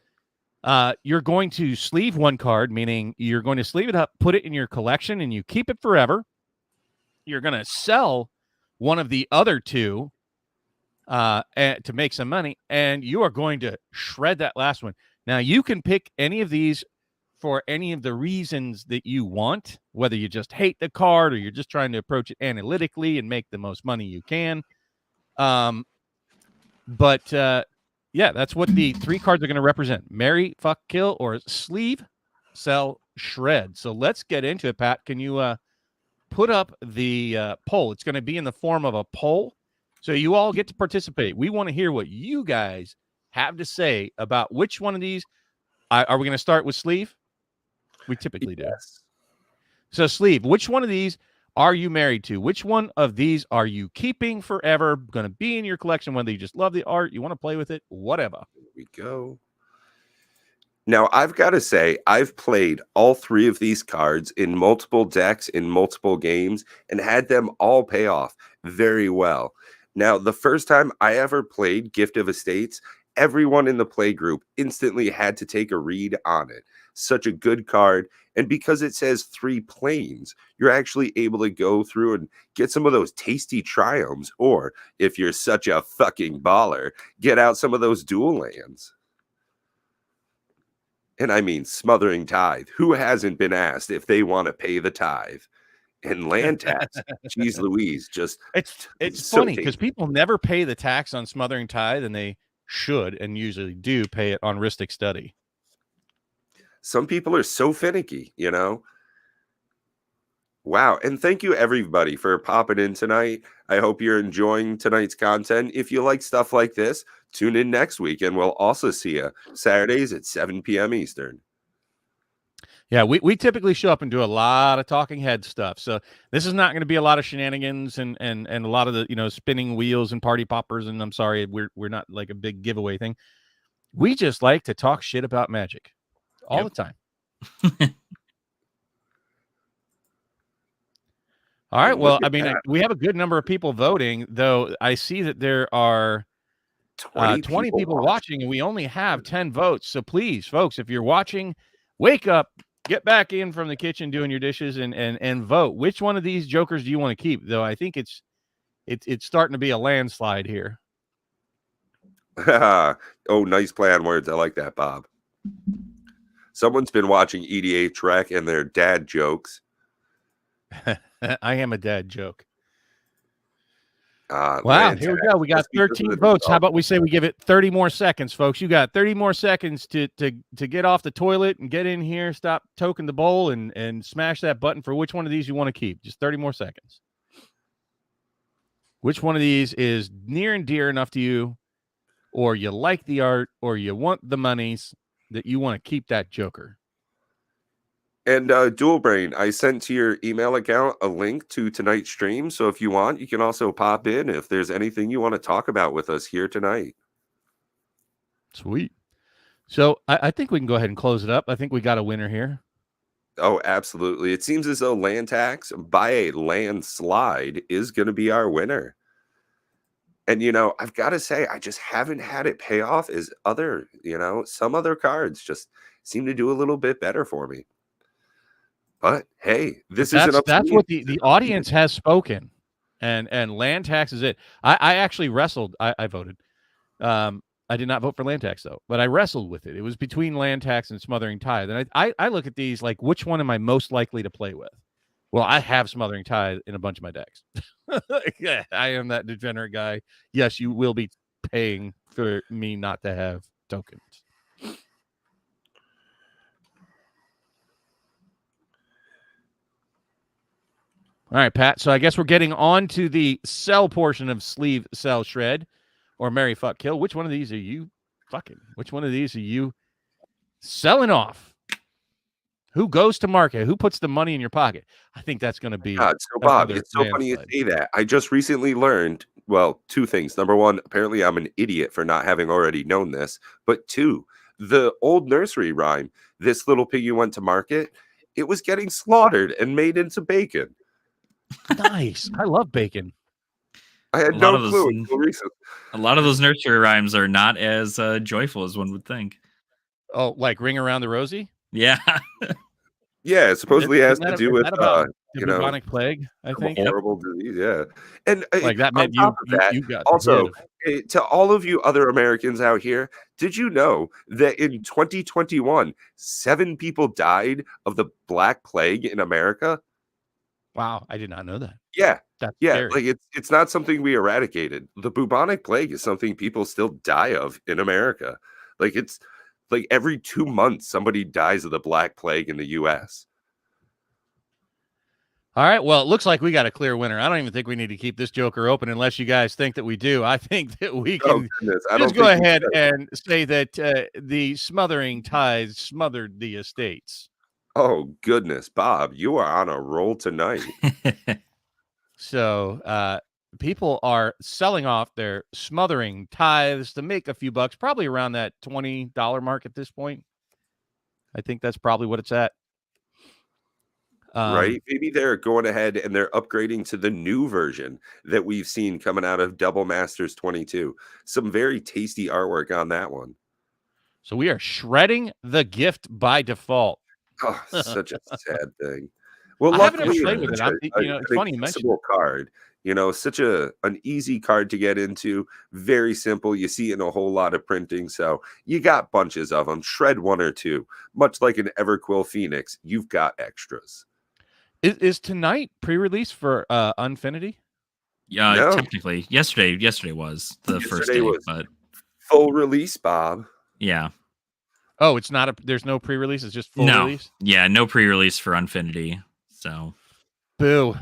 you're going to sleeve one card, meaning you're going to sleeve it up, put it in your collection, and you keep it forever. You're going to sell one of the other 2 to make some money, and you are going to shred that last one. Now, you can pick any of these for any of the reasons that you want, whether you just hate the card or you're just trying to approach it analytically and make the most money you can. But Yeah, that's what the 3 cards are going to represent. Marry, fuck, kill, or sleeve, sell, shred. So let's get into it, Pat. Can you put up the poll? It's going to be in the form of a poll. So you all get to participate. We want to hear what you guys have to say about which one of these. Are we going to start with sleeve? We typically do. Yes. So sleeve, which one of these are you married to? Which one of these are you keeping forever? Going to be in your collection, whether you just love the art, you want to play with it, whatever. Here we go. Now, I've got to say, I've played all 3 of these cards in multiple decks, in multiple games, and had them all pay off very well. Now, the first time I ever played Gift of Estates, everyone in the play group instantly had to take a read on it. Such a good card. And because it says 3 planes, you're actually able to go through and get some of those tasty triumphs. Or if you're such a fucking baller, get out some of those dual lands. And I mean, Smothering Tithe. Who hasn't been asked if they want to pay the tithe? And land tax. Jeez Louise, just it's so funny because people never pay the tax on Smothering Tithe, and they should and usually do pay it on Ristic Study. Some people are so finicky, you know. Wow. And thank you, everybody, for popping in tonight. I hope you're enjoying tonight's content. If you like stuff like this, tune in next week, and we'll also see you Saturdays at 7 p.m. Eastern. Yeah, we typically show up and do a lot of talking head stuff. So this is not going to be a lot of shenanigans and a lot of the spinning wheels and party poppers. And I'm sorry, we're not like a big giveaway thing. We just like to talk shit about Magic all the time. All right. Well, I mean, we have a good number of people voting, though. I see that there are 20 people watching, and we only have 10 votes. So please, folks, if you're watching, wake up. Get back in from the kitchen doing your dishes and vote. Which one of these jokers do you want to keep? Though I think it's starting to be a landslide here. Oh, nice play on words. I like that, Bob. Someone's been watching EDA Trek and their dad jokes. I am a dad joke. Wow, here we go. We got 13 votes. How about we say we give it 30 more seconds, folks? You got 30 more seconds to get off the toilet and get in here, stop toking the bowl, and smash that button for which one of these you want to keep. Just 30 more seconds. Which one of these is near and dear enough to you, or you like the art, or you want the monies that you want to keep that joker? And Dual Brain, I sent to your email account a link to tonight's stream. So if you want, you can also pop in if there's anything you want to talk about with us here tonight. Sweet. So I think we can go ahead and close it up. I think we got a winner here. Oh, absolutely. It seems as though land tax by a landslide is going to be our winner. And, I've got to say, I just haven't had it pay off as some other cards just seem to do a little bit better for me. But hey, that's what the audience has spoken, and land tax is it. I actually wrestled. I voted. I did not vote for land tax though, but I wrestled with it. It was between land tax and Smothering Tithe, and I look at these like, which one am I most likely to play with? Well, I have Smothering Tithe in a bunch of my decks. Yeah, I am that degenerate guy. Yes, you will be paying for me not to have tokens. All right, Pat. So I guess we're getting on to the sell portion of sleeve, sell, shred, or marry, fuck, kill. Which one of these are you fucking? Which one of these are you selling off? Who goes to market? Who puts the money in your pocket? I think that's going to be. So, Bob, it's so funny you say that. I just recently learned, well, 2 things. Number 1, apparently I'm an idiot for not having already known this. But 2, the old nursery rhyme, this little piggy went to market, it was getting slaughtered and made into bacon. Nice. I love bacon. I had no clue until recently. A lot of those nursery rhymes are not as joyful as one would think. Oh, like Ring Around the Rosie? Yeah. Yeah, it supposedly has to do with the bubonic plague, I think. Horrible disease, yeah. And like that meant you got also to all of you other Americans out here, did you know that in 2021, 7 people died of the Black Plague in America? Wow, I did not know that. Yeah. That's Yeah, scary. like it's not something we eradicated. The bubonic plague is something people still die of in America. Like it's like every 2 months somebody dies of the Black Plague in the US. All right. Well, it looks like we got a clear winner. I don't even think we need to keep this joker open unless you guys think that we do. I think that we Oh can goodness, I just don't go think we ahead should. and say that the smothering tides smothered the estates. Oh goodness, Bob, you are on a roll tonight. So people are selling off their smothering tithes to make a few bucks, probably around that $20 mark at this point. I think that's probably what it's at. Right? Maybe they're going ahead and they're upgrading to the new version that we've seen coming out of Double Masters 22. Some very tasty artwork on that one. So we are shredding the gift by default. Oh, such a sad thing. Well, I haven't ever luckily, played with it. It's funny you mentioned it. card. Such an easy card to get into. Very simple. You see it in a whole lot of printing, so you got bunches of them. Shred one or two, much like an Everquill Phoenix. You've got extras. Is tonight pre-release for Unfinity? Yeah, No. technically, yesterday was the first day, but full release, Bob. Yeah. Oh, it's not there's no pre-release. It's just full release. Yeah, no pre-release for Unfinity. So, boo.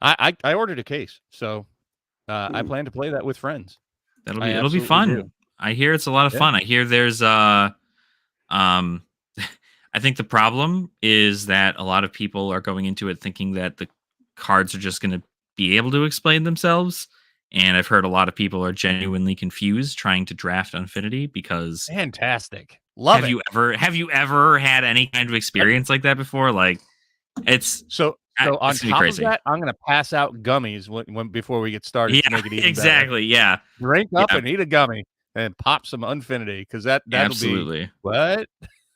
I ordered a case, so I plan to play that with friends. It'll be fun. Do. I hear it's a lot of fun. I hear there's I think the problem is that a lot of people are going into it thinking that the cards are just going to be able to explain themselves. And I've heard a lot of people are genuinely confused trying to draft Unfinity because fantastic. Love it. Have you ever had any kind of experience like that before? Like it's so on top of that, I'm going to pass out gummies when before we get started. Yeah, to make it even exactly. Better. Yeah. Drink up and eat a gummy and pop some Unfinity because that'll absolutely be what?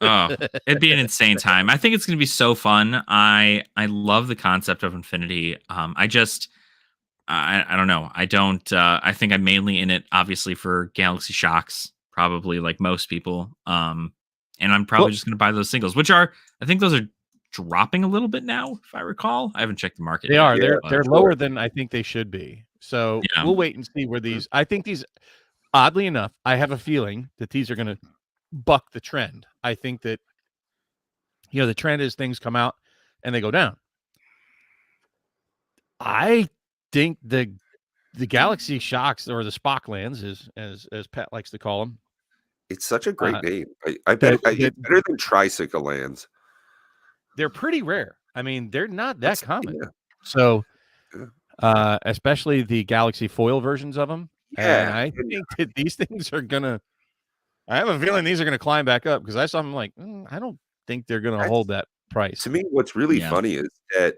Oh, it'd be an insane time. I think it's going to be so fun. I love the concept of Infinity. I don't know. I think I'm mainly in it, obviously, for Galaxy Shocks, probably like most people. And I'm probably just going to buy those singles, I think those are dropping a little bit now, if I recall. I haven't checked the market. They are. They're lower than I think they should be. So we'll wait and see where these. I think these. Oddly enough, I have a feeling that these are going to buck the trend. I think that the trend is things come out and they go down. I think the Galaxy Shocks or the Spocklands, as Pat likes to call them, it's such a great name. I bet it's better than Tricycle Lands. They're pretty rare. I mean, they're not that common. Yeah. So, especially the Galaxy foil versions of them. Yeah, and I think that these things are gonna. I have a feeling these are going to climb back up because I saw them like, I don't think they're going to hold that price. To me, what's really funny is that,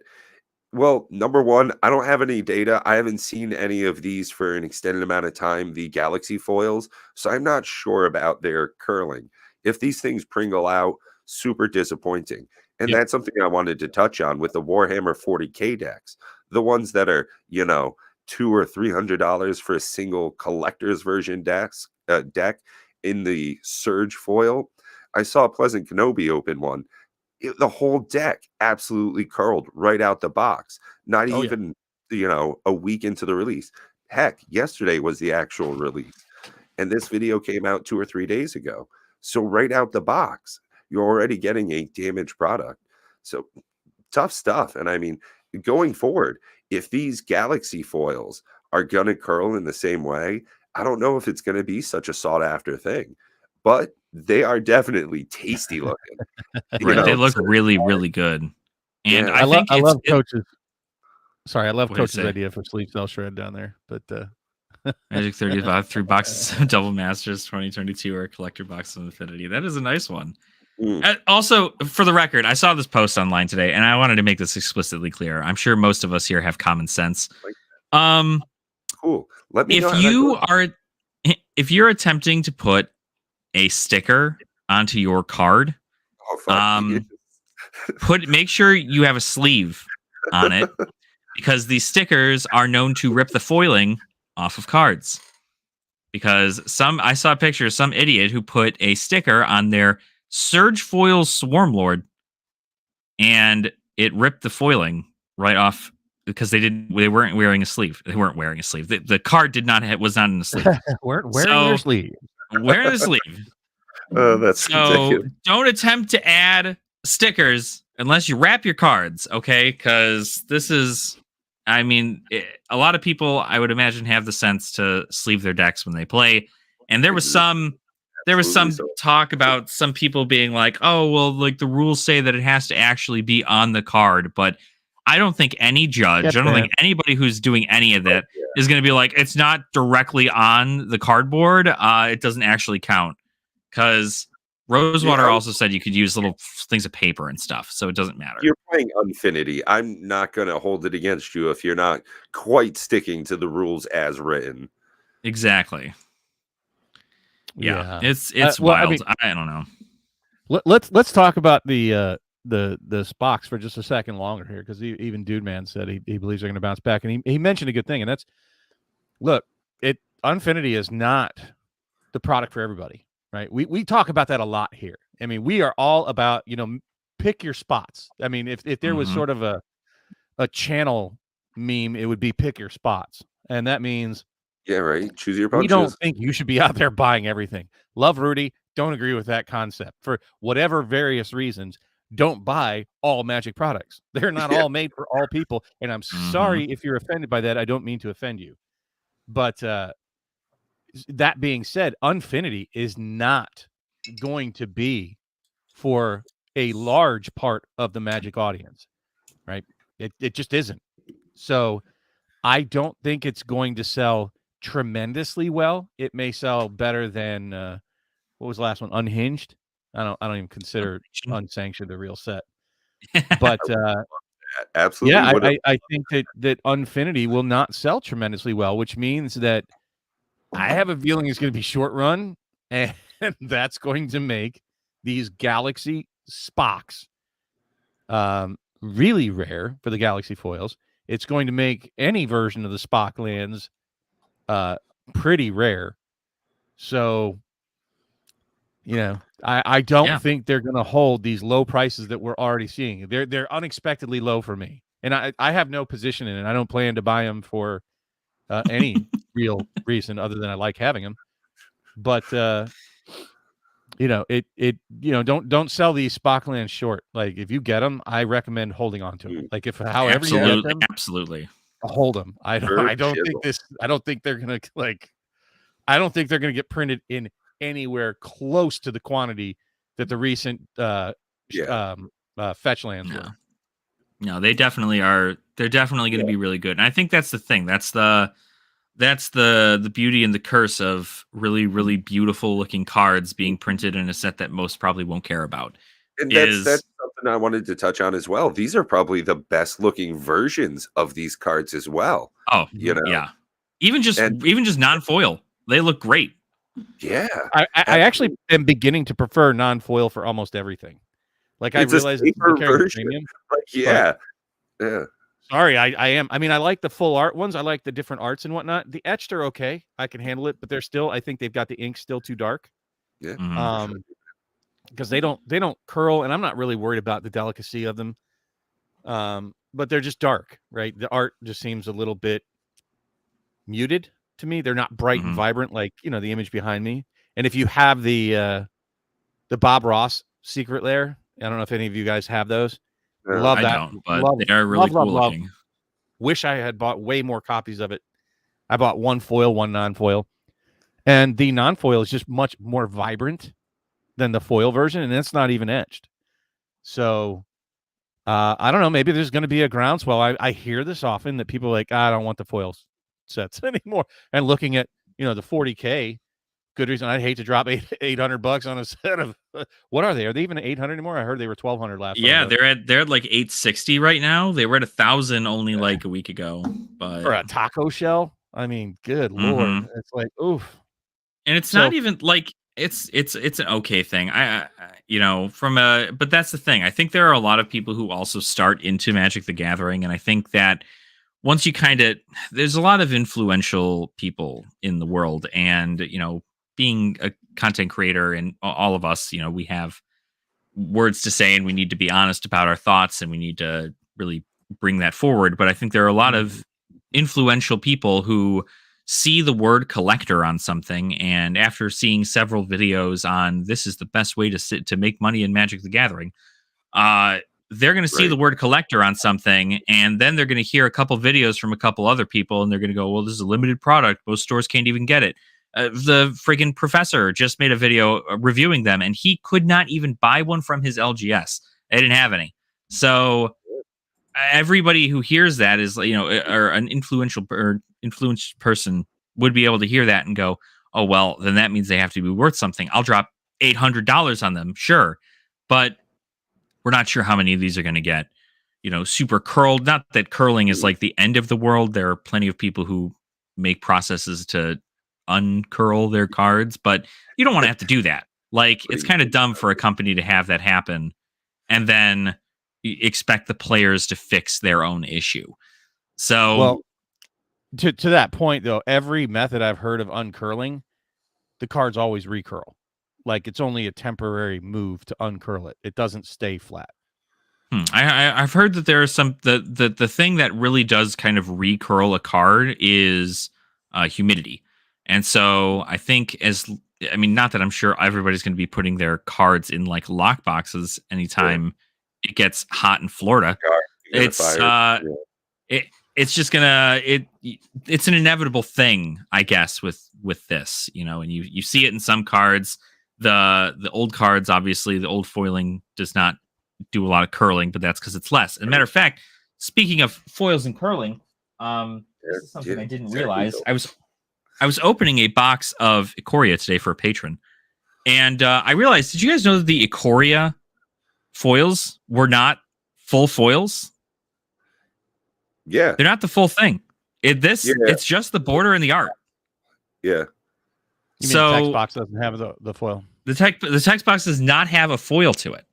well, number one, I don't have any data. I haven't seen any of these for an extended amount of time, the Galaxy foils. So I'm not sure about their curling. If these things pringle out, super disappointing. And that's something I wanted to touch on with the Warhammer 40K decks. The ones that are, $200 or $300 for a single collector's version deck. In the Surge foil, I saw Pleasant Kenobi open one. The whole deck absolutely curled right out the box. Not even, a week into the release. Heck, yesterday was the actual release. And this video came out 2 or 3 days ago. So right out the box, you're already getting a damaged product. So tough stuff. And I mean, going forward, if these Galaxy foils are going to curl in the same way, I don't know if it's going to be such a sought after thing, but they are definitely tasty looking. They look really, really good. And I love Coach's. Sorry, I love Coach's idea for sleep cell shred down there. But Magic 35, 3 boxes of Double Masters 2022 or a collector box of Infinity. That is a nice one. Also, for the record, I saw this post online today, and I wanted to make this explicitly clear. I'm sure most of us here have common sense. Cool. Let me if you're attempting to put a sticker onto your card, make sure you have a sleeve on it because these stickers are known to rip the foiling off of cards. Because I saw a picture of some idiot who put a sticker on their Surge Foil Swarmlord and it ripped the foiling right off because they weren't wearing a sleeve. They weren't wearing a sleeve. The card was not in the sleeve. weren't wearing their sleeve. Wearing a sleeve. Oh, that's So ridiculous. don't attempt to add stickers unless you wrap your cards, okay? Because this is, I mean, a lot of people, I would imagine, have the sense to sleeve their decks when they play. And there was some talk about some people being like, oh, well, like the rules say that it has to actually be on the card. But I don't think any judge, I don't think anybody who's doing any of that is going to be like, it's not directly on the cardboard. It doesn't actually count. Because Rosewater also said you could use little things of paper and stuff, so it doesn't matter. You're playing Unfinity. I'm not going to hold it against you if you're not quite sticking to the rules as written. Exactly. Yeah. It's well, wild. I mean, I don't know. Let's talk about the Spox for just a second longer here, because even Dude Man said he believes they're going to bounce back, and he mentioned a good thing, and that's, look, Unfinity is not the product for everybody. Right. We talk about that a lot here. I mean, we are all about, pick your spots. I mean, if there was sort of a channel meme, it would be pick your spots. And that means, yeah, right. Choose your punches. We don't think you should be out there buying everything. Love Rudy. Don't agree with that concept. For whatever various reasons, don't buy all Magic products. They're not all made for all people. And I'm sorry if you're offended by that. I don't mean to offend you. But that being said, Unfinity is not going to be for a large part of the Magic audience, right? It just isn't. So I don't think it's going to sell tremendously well. It may sell better than what was the last one? Unhinged. I don't even consider Unsanctioned a real set. But absolutely, yeah, I think that Unfinity will not sell tremendously well, which means that I have a feeling it's going to be short run, and that's going to make these Galaxy Spox really rare for the Galaxy foils. It's going to make any version of the Spock lands pretty rare. So, I don't think they're going to hold these low prices that we're already seeing. They're unexpectedly low for me, and I have no position in it. I don't plan to buy them for any real reason other than I like having them. But don't sell these Spocklands short. Like, if you get them, I recommend holding on to them. Like, if however you get them, absolutely hold them. I don't think they're gonna get printed in anywhere close to the quantity that the recent fetch lands were. No, they definitely are. They're definitely going to be really good. And I think that's the thing. That's the beauty and the curse of really, really beautiful looking cards being printed in a set that most probably won't care about. And that's something I wanted to touch on as well. These are probably the best looking versions of these cards as well. Oh, yeah. Even just non-foil, they look great. Yeah, I actually am beginning to prefer non-foil for almost everything. Like, I realize it's a premium. Yeah. Sorry, I am. I mean, I like the full art ones. I like the different arts and whatnot. The etched are okay. I can handle it, but they're still, I think they've got the ink still too dark. Yeah. Because they don't curl, and I'm not really worried about the delicacy of them. But they're just dark, right? The art just seems a little bit muted to me. They're not bright and vibrant like, the image behind me. And if you have the Bob Ross Secret Lair, I don't know if any of you guys have those. Love that. I don't, but they are really cool looking. Wish I had bought way more copies of it. I bought one foil, one non-foil. And the non-foil is just much more vibrant than the foil version, and it's not even etched. So I don't know. Maybe there's going to be a groundswell. I hear this often that people are like, I don't want the foil sets anymore. And looking at, the 40K, good reason. I'd hate to drop $800 on a set of what are they? Are they even 800 anymore? I heard they were 1,200 last. Yeah, they're at like 860 right now. They were at 1,000 only like a week ago. But for a taco shell, I mean, good lord, it's like oof. And it's not even like it's an okay thing. But that's the thing. I think there are a lot of people who also start into Magic the Gathering, and I think that once you there's a lot of influential people in the world, and being a content creator and all of us, we have words to say, and we need to be honest about our thoughts, and we need to really bring that forward, but I think there are a lot of influential people who see the word collector on something, and after seeing several videos on this is the best way to make money in Magic the Gathering, they're going to see the word collector on something, and then they're going to hear a couple videos from a couple other people, and they're going to go, well, this is a limited product. Most stores can't even get it. The friggin' professor just made a video reviewing them, and he could not even buy one from his LGS. They didn't have any. So everybody who hears that is, or an influential or influenced person would be able to hear that and go, oh, well, then that means they have to be worth something. I'll drop $800 on them. Sure. But we're not sure how many of these are going to get, super curled. Not that curling is like the end of the world. There are plenty of people who make processes to uncurl their cards, but you don't want to have to do that. Like, it's kind of dumb for a company to have that happen and then expect the players to fix their own issue. So, well, to that point, though, every method I've heard of uncurling, the cards always recurl. Like, it's only a temporary move to uncurl it. It doesn't stay flat. I've heard that there are some the thing that really does kind of recurl a card is humidity. And so I think not that I'm sure everybody's going to be putting their cards in like lock boxes anytime it gets hot in Florida. It's just gonna it's an inevitable thing, I guess, with this, and you see it in some cards. The old cards, obviously, the old foiling does not do a lot of curling, but that's because it's less. As a matter of fact, speaking of foils and curling, this is something I didn't realize. I was opening a box of Ikoria today for a patron, and I realized, did you guys know that the Ikoria foils were not full foils? Yeah. They're not the full thing. It's just the border and the art. Yeah. You mean the text box doesn't have the foil? The text box does not have a foil to it.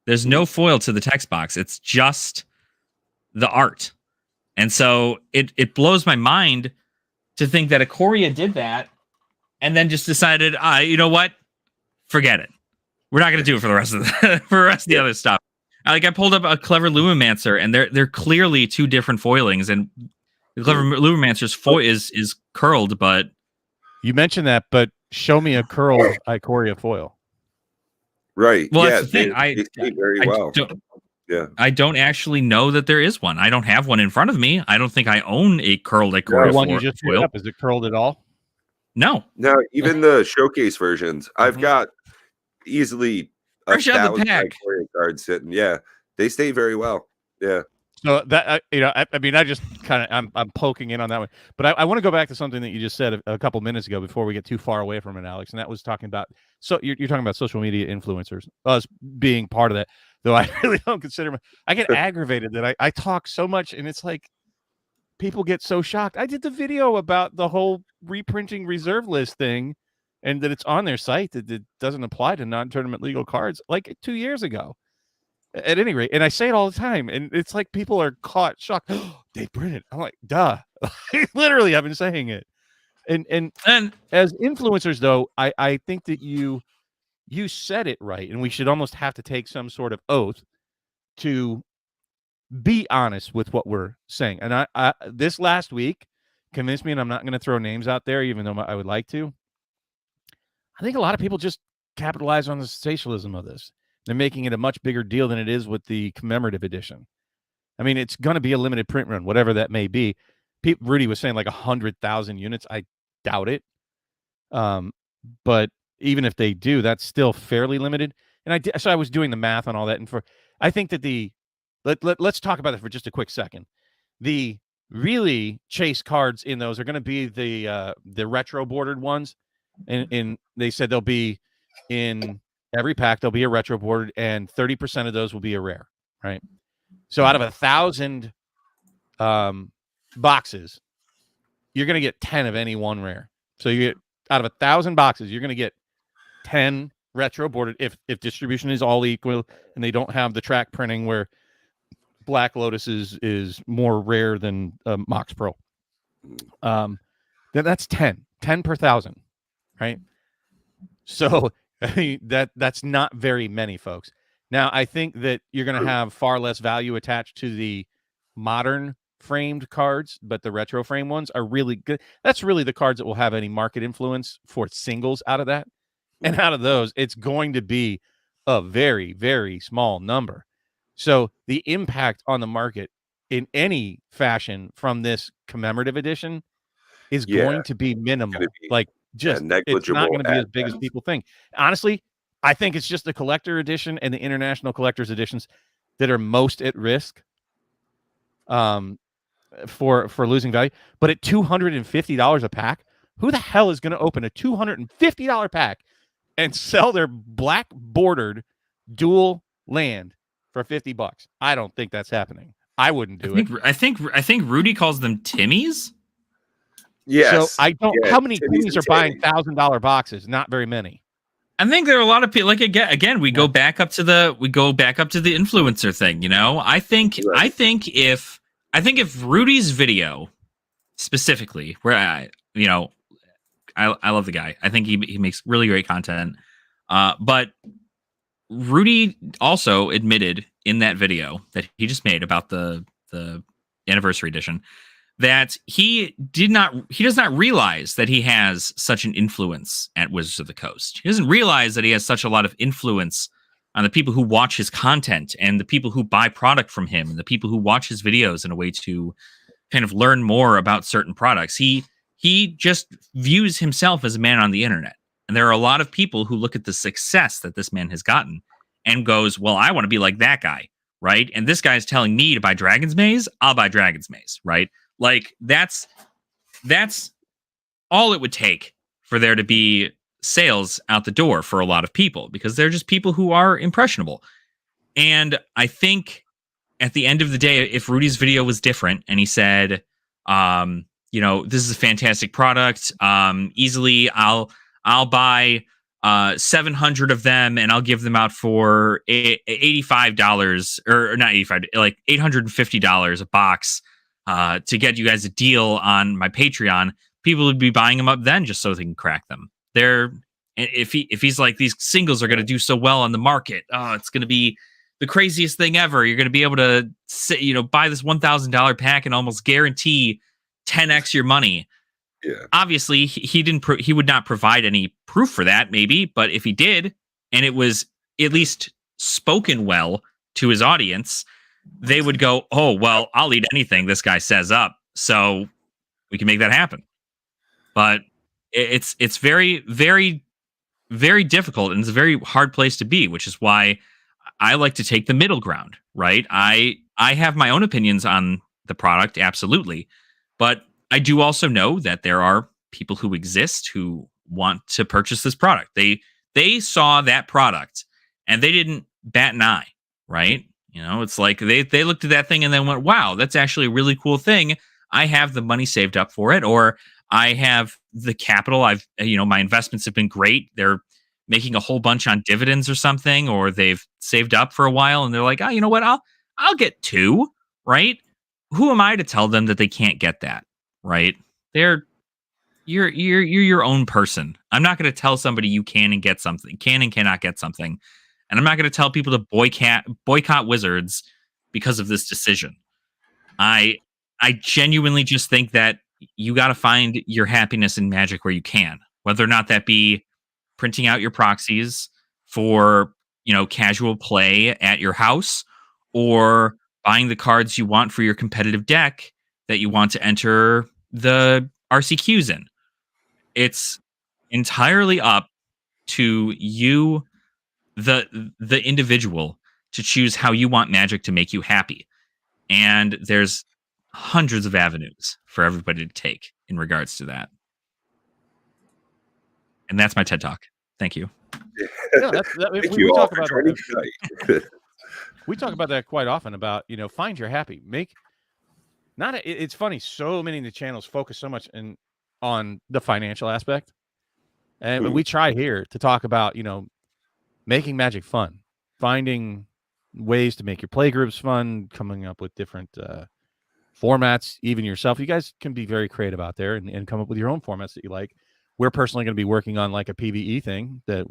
There's no foil to the text box. It's just the art. And so it blows my mind to think that Ikoria did that and then just decided, you know what? Forget it. We're not going to do it for the rest of the other stuff. Like, I pulled up a Clever Lumimancer, and they're clearly two different foilings, and the Clever Lumimancer's foil is curled, but you mentioned that, but show me a curled Ikoria foil. Right. Well, that's the thing. They stay very well. I don't actually know that there is one. I don't have one in front of me. I don't think I own a curled Ikoria foil. The one you just put up, is it curled at all? No. No, even the showcase versions. I've got easily fresh out the 1,000 pack Ikoria cards sitting. Yeah, they stay very well. Yeah. So that I just kind of I'm poking in on that one, but I want to go back to something that you just said a couple minutes ago before we get too far away from it, Alex, and that was talking about you're talking about social media influencers, us being part of that. Though I really don't consider I get aggravated that I talk so much, and it's like people get so shocked. I did the video about the whole reprinting reserve list thing, and that it's on their site that it doesn't apply to non-tournament legal cards like 2 years ago. At any rate, and I say it all the time, and it's like people are caught shocked. Oh, they printed. I'm like, duh. Literally, I've been saying it. And as influencers, though, I think that you said it right, and we should almost have to take some sort of oath to be honest with what we're saying. And I this last week convinced me, and I'm not going to throw names out there, even though I would like to. I think a lot of people just capitalize on the sensationalism of this. They're making it a much bigger deal than it is with the Commemorative Edition. I mean, it's going to be a limited print run, whatever that may be. Rudy was saying like 100,000 units. I doubt it. But even if they do, that's still fairly limited. And so I was doing the math on all that. And I think that let's talk about it for just a quick second. The really chase cards in those are going to be the retro bordered ones. And they said they'll be in every pack, there'll be a retro bordered, and 30% of those will be a rare, right? So out of 1,000 boxes, you're going to get 10 of any one rare. So you get out of 1,000 boxes, you're going to get 10 retro bordered if distribution is all equal and they don't have the track printing where Black Lotus is more rare than Mox Pro. Then that's 10 per 1,000, right? So that's not very many, folks. Now, I think that you're going to have far less value attached to the modern framed cards, but the retro frame ones are really good. That's really the cards that will have any market influence for singles out of that. And out of those, it's going to be a very, very small number. So the impact on the market in any fashion from this commemorative edition is going to be minimal. Like, just it's not going to be as big as people think. Honestly, I think it's just the collector edition and the international collector's editions that are most at risk for losing value. But at $250 a pack, who the hell is going to open a $250 pack and sell their black bordered dual land for $50? I don't think that's happening. I wouldn't do it. I think Rudy calls them Timmies. Yes. So I don't. How many Timmies are buying $1,000 boxes? Not very many. I think there are a lot of people. Like again, we go back up to the influencer thing. You know, I think if Rudy's video specifically, where I love the guy. I think he makes really great content. But Rudy also admitted in that video that he just made about the anniversary edition that he does not realize that he has such an influence at Wizards of the Coast. He doesn't realize that he has such a lot of influence on the people who watch his content and the people who buy product from him and the people who watch his videos in a way to kind of learn more about certain products. He just views himself as a man on the internet. And there are a lot of people who look at the success that this man has gotten and goes, well, I want to be like that guy, right? And this guy's telling me to buy Dragon's Maze, I'll buy Dragon's Maze, right? Like that's all it would take for there to be sales out the door for a lot of people, because they're just people who are impressionable. And I think at the end of the day, if Rudy's video was different and he said, this is a fantastic product, easily I'll buy 700 of them and I'll give them out for $85 or not 85, like $850 a box to get you guys a deal on my Patreon. People would be buying them up then just so they can crack them. If he's like, these singles are going to do so well on the market, it's going to be the craziest thing ever. You're going to be able to buy this $1,000 pack and almost guarantee 10x your money. Yeah. Obviously, he would not provide any proof for that, maybe, but if he did, and it was at least spoken well to his audience, they would go, oh, well, I'll eat anything this guy says up, so we can make that happen. But it's very, very, very difficult, and it's a very hard place to be, which is why I like to take the middle ground, right? I have my own opinions on the product, absolutely, but I do also know that there are people who exist who want to purchase this product. They saw that product and they didn't bat an eye, right? It's like they looked at that thing and then went, wow, that's actually a really cool thing. I have the money saved up for it, or I have the capital. My investments have been great. They're making a whole bunch on dividends or something, or they've saved up for a while and they're like, oh, you know what? I'll get 2, right? Who am I to tell them that they can't get that? Right? You're your own person. I'm not going to tell somebody you can and cannot get something. And I'm not going to tell people to boycott Wizards because of this decision. I genuinely just think that you got to find your happiness in Magic where you can, whether or not that be printing out your proxies for, casual play at your house, or buying the cards you want for your competitive deck that you want to enter the RCQs in. It's entirely up to you, the individual, to choose how you want Magic to make you happy. And there's hundreds of avenues for everybody to take in regards to that. And that's my TED Talk. Thank you. We talk about that. We talk about that quite often about, find your happy. It's funny. So many of the channels focus so much on the financial aspect. And we try here to talk about, making Magic fun, finding ways to make your play groups fun, coming up with different formats, even yourself. You guys can be very creative out there and come up with your own formats that you like. We're personally going to be working on like a PvE thing that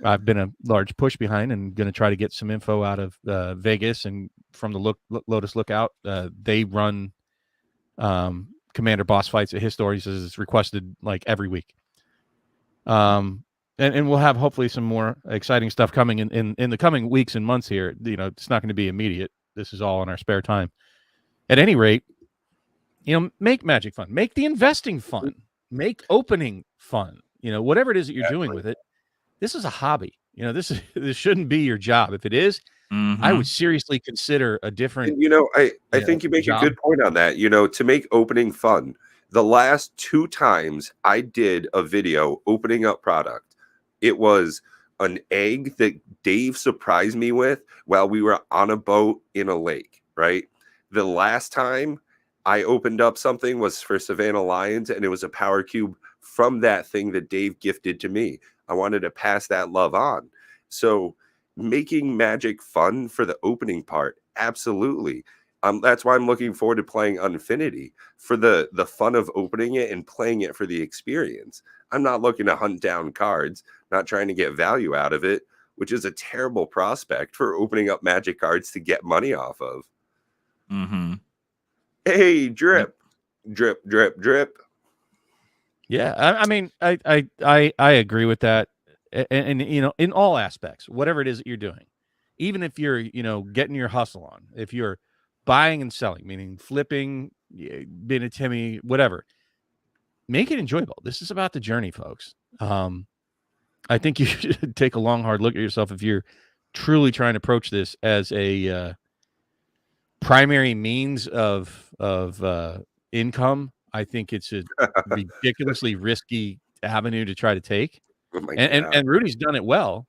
I've been a large push behind and going to try to get some info out of Vegas and from the Lotus Lookout. They run commander boss fights at his store. He says it's requested like every week. And we'll have hopefully some more exciting stuff coming in the coming weeks and months here. You know, it's not going to be immediate. This is all in our spare time. At any rate, you know, make Magic fun. Make the investing fun. Make opening fun. You know, whatever it is that you're doing with it. This is a hobby. You know, this shouldn't be your job. If it is, I would seriously consider a different. And, you know, I think you make a good point on that. You know, to make opening fun. The last 2 times I did a video opening up product, it was an egg that Dave surprised me with while we were on a boat in a lake, right? The last time I opened up something was for Savannah Lions, and it was a power cube from that thing that Dave gifted to me. I wanted to pass that love on. So making Magic fun for the opening part, absolutely. That's why I'm looking forward to playing Unfinity, for the fun of opening it and playing it for the experience. I'm not looking to hunt down cards, not trying to get value out of it, which is a terrible prospect for opening up Magic cards to get money off of. Hey, drip, drip, drip, drip. Yeah, I mean, I agree with that, and you know, in all aspects, whatever it is that you're doing, even if you're, you know, getting your hustle on, if you're buying and selling, meaning flipping, being a Timmy, whatever, make it enjoyable. This is about the journey, folks. I think you should take a long, hard look at yourself if you're truly trying to approach this as a primary means of income. I think it's a ridiculously risky avenue to try to take. And Rudy's done it well.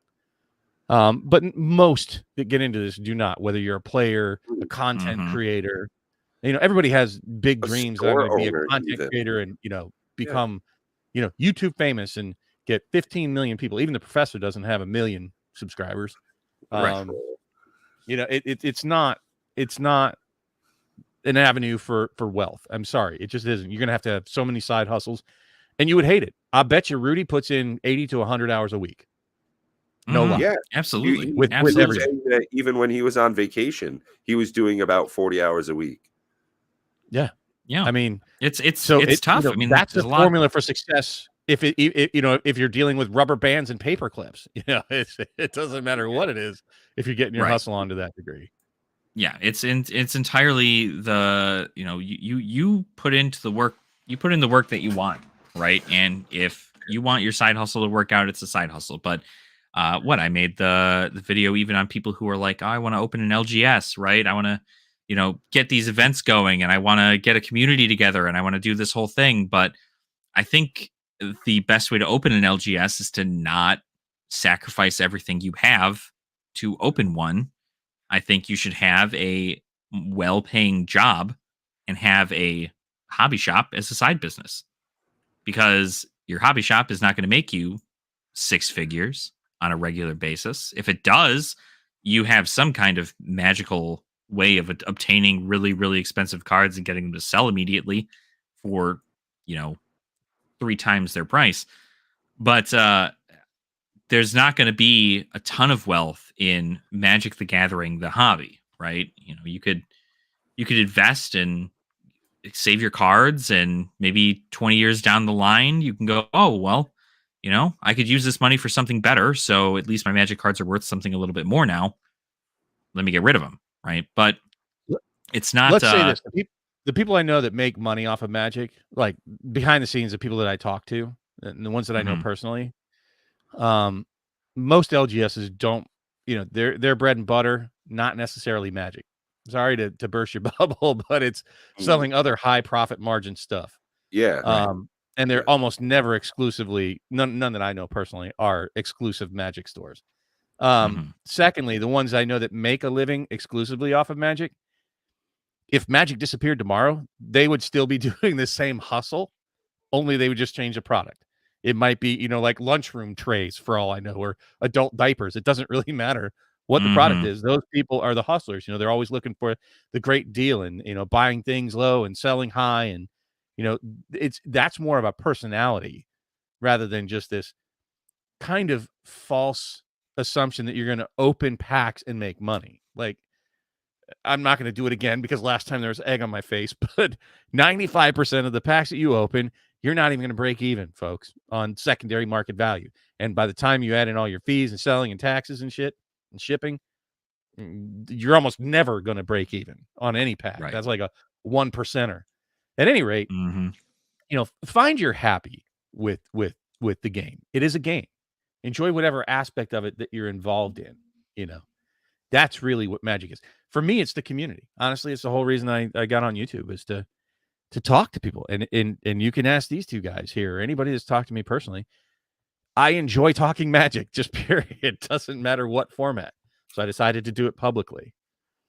But most that get into this do not, whether you're a player, a content creator, you know, everybody has big dreams that are going to be a content creator and, you know, become, you know, YouTube famous and get 15 million people. Even the professor doesn't have 1 million subscribers. Right. You know, it's not an avenue for wealth. I'm sorry. It just isn't. You're going to have so many side hustles and you would hate it. I bet you Rudy puts in 80 to 100 hours a week. No lie. Yeah, absolutely. With everything. Even when he was on vacation, he was doing about 40 hours a week. Yeah. Yeah. I mean, it's You tough. know, I mean, that's the formula for success. If you know, if you're dealing with rubber bands and paper clips, you know, it doesn't matter what it is if you're getting your hustle on to that degree. Yeah, it's entirely the, you know, you put into the work, you put in the work that you want, right? And if you want your side hustle to work out, it's a side hustle. But I made the video even on people who are like, oh, I want to open an LGS, right? I want to, you know, get these events going and I want to get a community together and I want to do this whole thing. But I think the best way to open an LGS is to not sacrifice everything you have to open one. I think you should have a well-paying job and have a hobby shop as a side business, because your hobby shop is not going to make you 6 figures on a regular basis. If it does, you have some kind of magical way of obtaining really, really expensive cards and getting them to sell immediately for, you know, 3 times their price. But there's not going to be a ton of wealth in Magic the Gathering, the hobby, right? You know, you could invest and save your cards, and maybe 20 years down the line, you can go, oh, well, you know, I could use this money for something better. So at least my Magic cards are worth something a little bit more now. Let me get rid of them, right? But it's not. Let's say this: the people I know that make money off of Magic, like behind the scenes, the people that I talk to, and the ones that I know personally, most LGSs don't, you know, their bread and butter, not necessarily Magic. Sorry to burst your bubble, but it's selling other high profit margin stuff. Yeah. And they're almost never exclusively, none that I know personally are exclusive Magic stores. Secondly, the ones I know that make a living exclusively off of Magic, if Magic disappeared tomorrow, they would still be doing the same hustle, only they would just change the product. It might be, you know, like lunchroom trays for all I know, or adult diapers. It doesn't really matter what the product is. Those people are the hustlers. You know, they're always looking for the great deal and, you know, buying things low and selling high. And, you know, that's more of a personality rather than just this kind of false assumption that you're going to open packs and make money. Like, I'm not going to do it again because last time there was egg on my face, but 95% of the packs that you open, you're not even going to break even, folks, on secondary market value. And by the time you add in all your fees and selling and taxes and shit and shipping, you're almost never going to break even on any pack. Right. That's like a 1%er. At any rate, find you're happy with the game. It is a game. Enjoy whatever aspect of it that you're involved in. That's really what Magic is. For me, it's the community. Honestly, it's the whole reason I got on YouTube, is to talk to people. And you can ask these two guys here, or anybody that's talked to me personally. I enjoy talking Magic, just period. It doesn't matter what format. So I decided to do it publicly.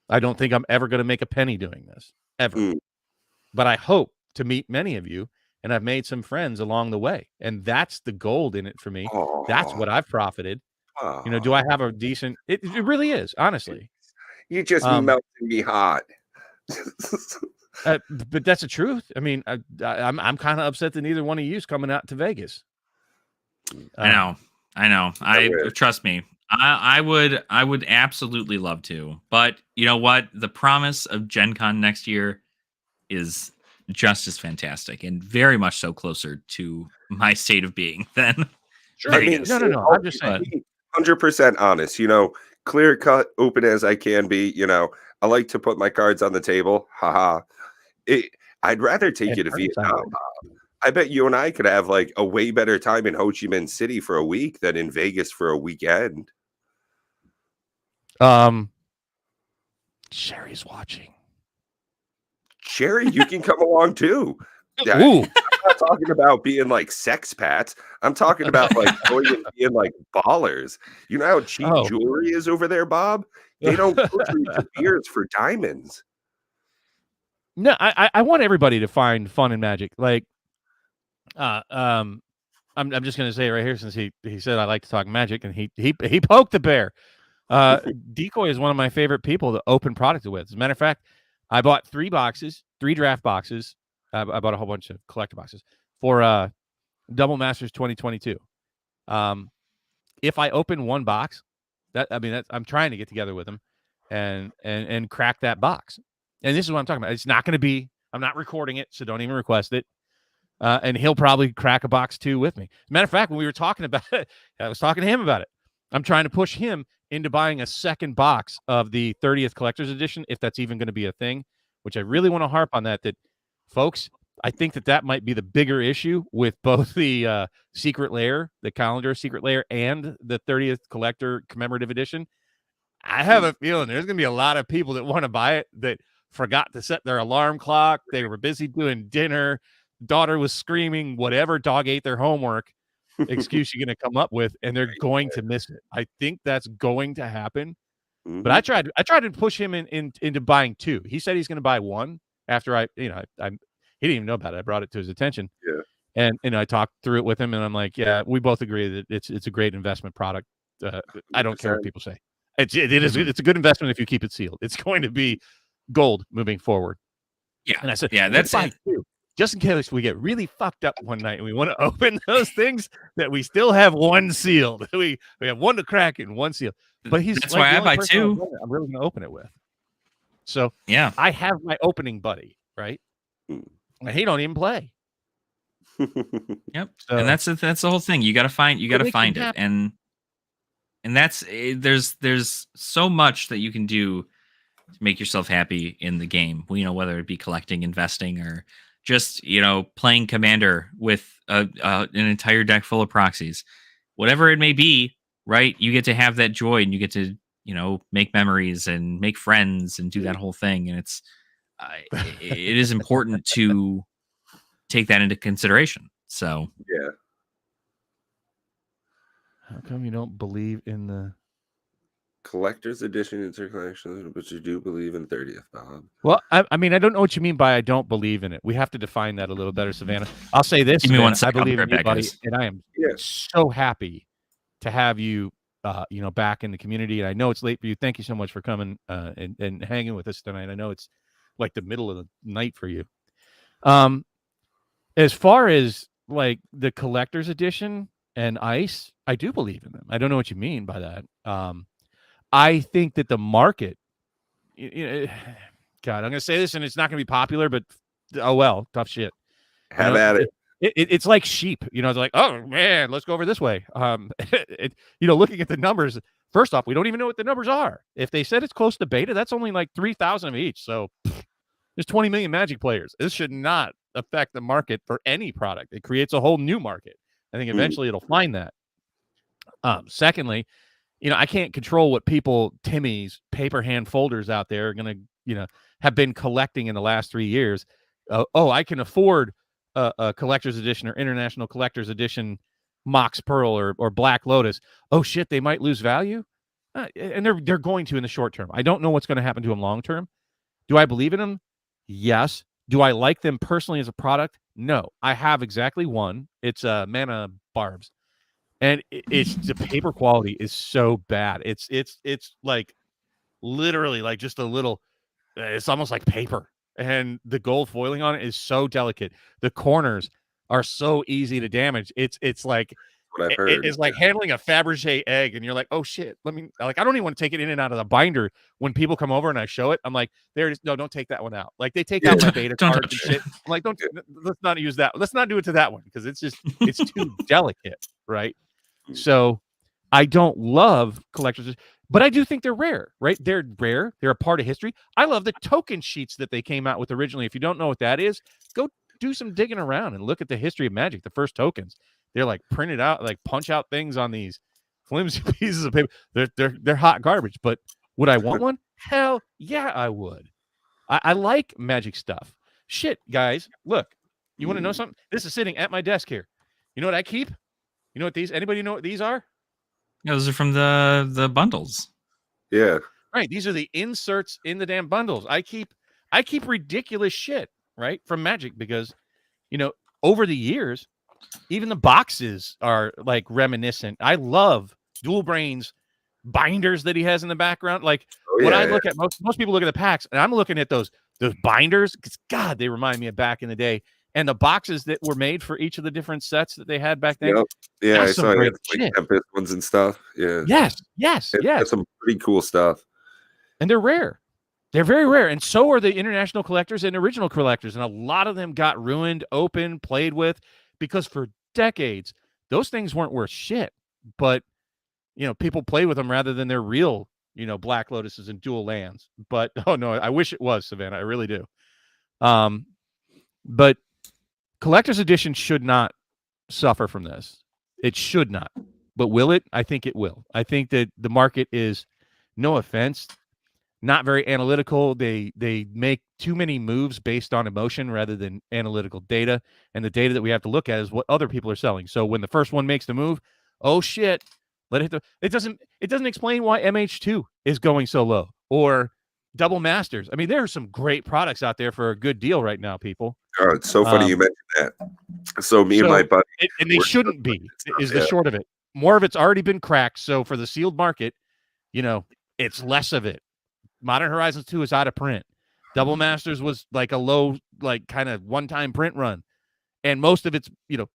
I don't think I'm ever going to make a penny doing this, ever. But I hope to meet many of you, and I've made some friends along the way. And that's the gold in it for me. That's what I've profited. Do I have a decent... It really is, honestly. You just melted me hot. But that's the truth. I mean, I'm kind of upset that neither one of you is coming out to Vegas. I know. Trust me. I would absolutely love to. But you know what? The promise of Gen Con next year is just as fantastic, and very much so closer to my state of being than Vegas. No. I'm just saying. 100% honest. Clear cut, open as I can be. I like to put my cards on the table. Haha. I'd rather take you to Vietnam. I bet you and I could have like a way better time in Ho Chi Minh City for a week than in Vegas for a weekend. Sherry's watching. Sherry, you can come along too. I'm not talking about being like sex pats. I'm talking about like going and being like ballers. You know how cheap jewelry is over there, Bob? They don't go through beers for diamonds. No, I want everybody to find fun in Magic. Like, I'm just gonna say it right here, since he said I like to talk Magic, and he poked the bear. Decoy is one of my favorite people to open product with. As a matter of fact, I bought 3 draft boxes. I bought a whole bunch of collector boxes for Double Masters 2022. If I open one box, I'm trying to get together with him and crack that box. And this is what I'm talking about. It's not going to be, I'm not recording it, so don't even request it. And he'll probably crack a box too with me. As a matter of fact, when we were talking about it, I was talking to him about it. I'm trying to push him into buying a second box of the 30th Collector's Edition, if that's even going to be a thing, which I really want to harp on that folks, I think that might be the bigger issue with both the Secret Lair, the calendar Secret Lair, and the 30th Collector Commemorative Edition. I have a feeling there's going to be a lot of people that want to buy it that forgot to set their alarm clock. They were busy doing dinner. Daughter was screaming, whatever, dog ate their homework excuse you're going to come up with, and they're going to miss it. I think that's going to happen. But I tried to push him into buying 2. He said he's going to buy 1 after he didn't even know about it. I brought it to his attention. Yeah. And I talked through it with him, and I'm like, yeah, we both agree that it's a great investment product. I don't care what people say. It's a good investment if you keep it sealed. It's going to be gold moving forward. Yeah. And I said, yeah, that's it. Just in case we get really fucked up one night and we want to open those things, that we still have 1 sealed. We have 1 to crack and 1 sealed. But that's why I buy 2. I'm really going to open it with. So yeah, I have my opening buddy, right? And he don't even play. Yep. So, and that's the whole thing. You got to find it, and that's there's so much that you can do to make yourself happy in the game. Whether it be collecting, investing, or just playing Commander with an entire deck full of proxies, whatever it may be. Right, you get to have that joy, and you get to make memories and make friends and do that whole thing. And it is important to take that into consideration. So yeah. How come you don't believe in the Collector's Edition intercollection, but you do believe in 30th, Bob? Well, I don't know what you mean by I don't believe in it. We have to define that a little better, Savannah. I'll say this. Give me 1 second. I believe in you, buddy, and I am so happy to have you back in the community. And I know it's late for you. Thank you so much for coming and hanging with us tonight. I know it's like the middle of the night for you. As far as like the collector's edition, and ice, I do believe in them. I don't know what you mean by that. I think that the market, God, I'm going to say this and it's not going to be popular, but oh well, tough shit. Have at it. It's like sheep, it's like, oh man, let's go over this way. Looking at the numbers, first off, we don't even know what the numbers are. If they said it's close to beta, that's only like 3,000 of each. So there's 20 million Magic players. This should not affect the market for any product. It creates a whole new market. I think eventually it'll find that. Secondly, I can't control what Timmy's paper hand folders out there are going to, have been collecting in the last 3 years. I can afford a collector's edition or international collector's edition Mox Pearl or Black Lotus. Oh shit, they might lose value. And they're going to in the short term. I don't know what's going to happen to them long term. Do I believe in them? Yes. Do I like them personally as a product? No. I have exactly one. It's Mana Barbs. And it's the paper quality is so bad. It's like literally like just a little, it's almost like paper. And the gold foiling on it is so delicate. The corners are so easy to damage. It's like what I've heard. It's like handling a Fabergé egg, and you're like, oh shit, I don't even want to take it in and out of the binder. When people come over and I show it, I'm like, there it is. No, don't take that one out. Like they take out my beta cards and shit. I'm like, let's not use that. Let's not do it to that one because it's too delicate, right? So I don't love collectors, but I do think they're rare, right? They're rare. They're a part of history. I love the token sheets that they came out with originally. If you don't know what that is, go do some digging around and look at the history of Magic. The first tokens, they're like printed out, like punch out things on these flimsy pieces of paper. They're hot garbage. But would I want one? Hell yeah, I would. I like Magic stuff. Shit, guys, look. You want to know something? This is sitting at my desk here. You know what I keep? You know what these? Anybody know what these are? Yeah, those are from the bundles. Yeah. Right. These are the inserts in the damn bundles. I keep ridiculous shit, right, from Magic because, over the years, even the boxes are like reminiscent. I love Dual Brain's binders that he has in the background. Like I look at most people look at the packs, and I'm looking at those binders because God, they remind me of back in the day. And the boxes that were made for each of the different sets that they had back then. Yep. Yeah, I saw like Tempest ones and stuff. Yeah. Yes. That's some pretty cool stuff. And they're rare. They're very rare. And so are the international collectors and original collectors. And a lot of them got ruined, opened, played with, because for decades, those things weren't worth shit. But, people play with them rather than their real, Black Lotuses and dual lands. But, oh no, I wish it was, Savannah. I really do. But Collector's Edition should not suffer from this. It should not. But will it? I think it will. I think that the market is, no offense, not very analytical. They make too many moves based on emotion rather than analytical data. And the data that we have to look at is what other people are selling. So when the first one makes the move, oh shit, it doesn't explain why MH2 is going so low or Double Masters. I mean, there are some great products out there for a good deal right now, people. Oh, it's so funny you mentioned that. So me and my buddy, and they shouldn't be, is the short of it. More of it's already been cracked. So for the sealed market, it's less of it. Modern Horizons 2 is out of print. Double Masters was like a low, like kind of one-time print run. And most of it's,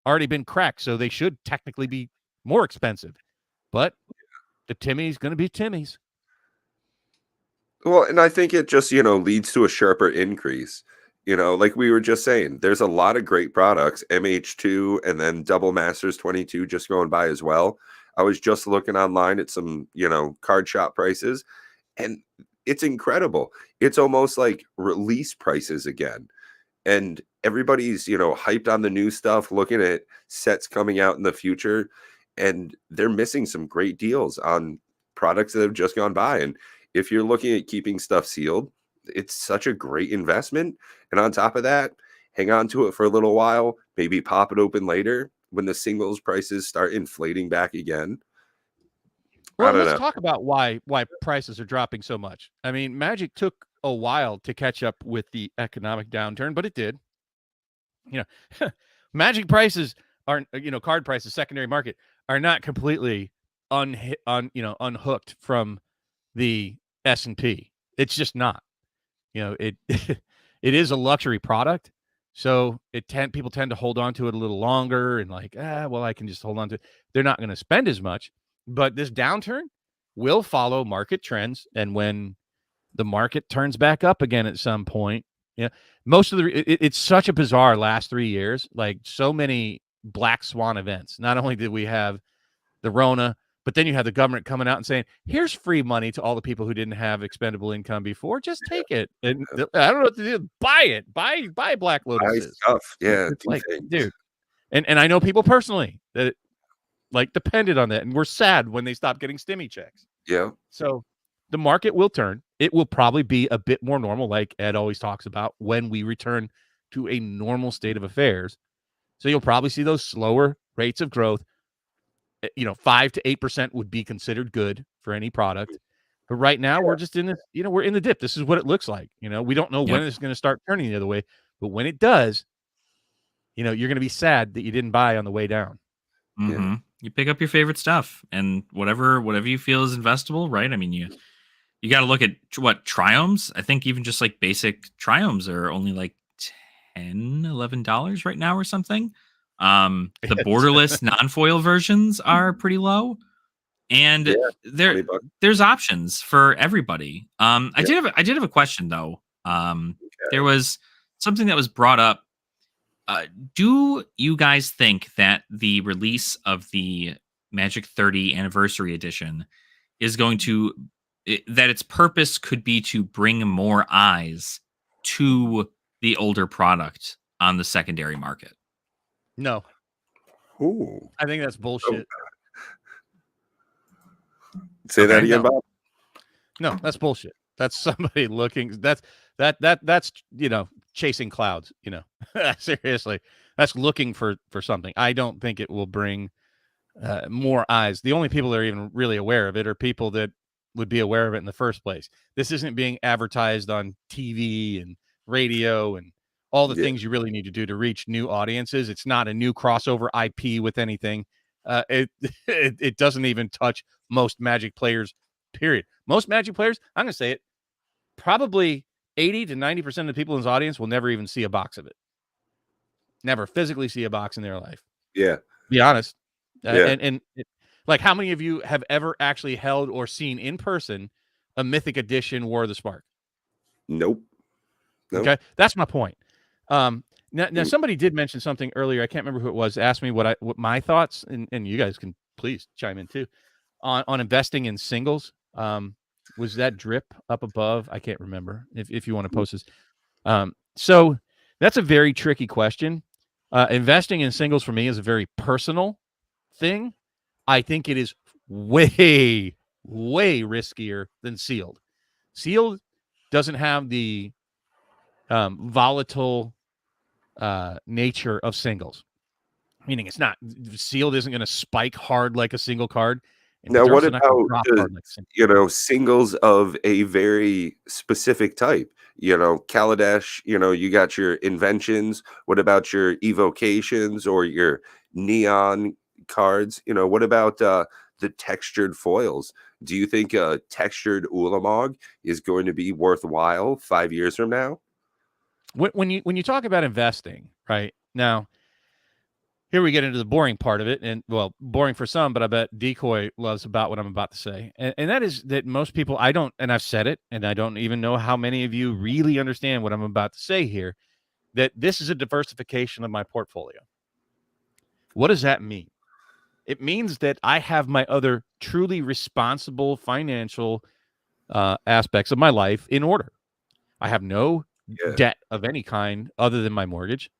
already been cracked. So they should technically be more expensive. But the Timmy's going to be Timmy's. Well, and I think it just, leads to a sharper increase. Like we were just saying, there's a lot of great products, MH2 and then Double Masters 22 just going by as well. I was just looking online at some, card shop prices, and it's incredible. It's almost like release prices again. And everybody's, hyped on the new stuff, looking at sets coming out in the future, and they're missing some great deals on products that have just gone by. And if you're looking at keeping stuff sealed, it's such a great investment. And on top of that, hang on to it for a little while, maybe pop it open later when the singles prices start inflating back again. Well, let's talk about why prices are dropping so much. I mean, Magic took a while to catch up with the economic downturn, but it did. Magic prices are, card prices, secondary market, are not completely unhooked from the S&P. It's just not. It it is a luxury product, So people tend to hold on to it a little longer and like, well, I can just hold on to it. They're not going to spend as much, but this downturn will follow market trends. And when the market turns back up again at some point, most of it's such a bizarre last 3 years, like so many black swan events. Not only did we have the Rona, but then you have the government coming out and saying, here's free money to all the people who didn't have expendable income before. Just take it. And I don't know what to do. Buy it. Buy Black Lotuses. Buy stuff. Yeah. It's like, dude. And I know people personally that like depended on that and were sad when they stopped getting stimmy checks. Yeah. So the market will turn. It will probably be a bit more normal, like Ed always talks about, when we return to a normal state of affairs. So you'll probably see those slower rates of growth. 5 to 8% would be considered good for any product. But right now we're just in this, we're in the dip. This is what it looks like. We don't know when it's going to start turning the other way, but when it does, you're going to be sad that you didn't buy on the way down. Mm-hmm. You pick up your favorite stuff and whatever you feel is investable, right? I mean, you got to look at what Triomes. I think even just like basic Triomes are only like $10-11 right now or something. The borderless non-foil versions are pretty low, and there's options for everybody. I did have a question though. There was something that was brought up. Do you guys think that the release of the Magic 30 Anniversary Edition is going to that its purpose could be to bring more eyes to the older product on the secondary market? No. Ooh. I think that's bullshit. Say that again, Bob. No, that's bullshit. That's somebody looking. That's chasing clouds. Seriously, that's looking for something. I don't think it will bring more eyes. The only people that are even really aware of it are people that would be aware of it in the first place. This isn't being advertised on TV and radio and all the things you really need to do to reach new audiences. It's not a new crossover IP with anything. It doesn't even touch most Magic players, period. Most Magic players, I'm going to say it, probably 80 to 90% of the people in his audience will never even see a box of it. Never physically see a box in their life. Yeah. Be honest. And like, how many of you have ever actually held or seen in person a Mythic Edition War of the Spark? Nope. Okay. That's my point. Now somebody did mention something earlier. I can't remember who it was. Asked me what my thoughts, and you guys can please chime in too, on investing in singles. Was that drip up above? I can't remember if you want to post this. So that's a very tricky question. Investing in singles for me is a very personal thing. I think it is way, way riskier than sealed. Sealed doesn't have the volatile nature of singles, meaning it's not sealed isn't going to spike hard like a single card. Now, what about singles of a very specific type? Kaladesh, you got your inventions. What about your evocations or your neon cards? What about the textured foils? Do you think a textured Ulamog is going to be worthwhile 5 years from now? When you talk about investing, right now, here we get into the boring part of it, and well, boring for some, but I bet Decoy loves about what I'm about to say, and that is that most people, and I've said it, and I don't even know how many of you really understand what I'm about to say here, that this is a diversification of my portfolio. What does that mean? It means that I have my other truly responsible financial aspects of my life in order. I have no debt of any kind other than my mortgage.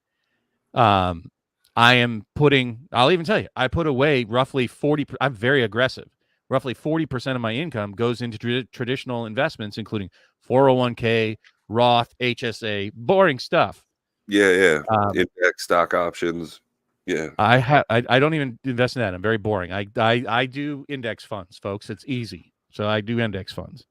I am putting, I'll even tell you, I put away roughly 40, I'm very aggressive. Roughly 40% of my income goes into traditional investments, including 401k, Roth, HSA, boring stuff. Yeah. Index stock options. Yeah. I don't even invest in that. I'm very boring. I do index funds, folks. It's easy. So I do index funds.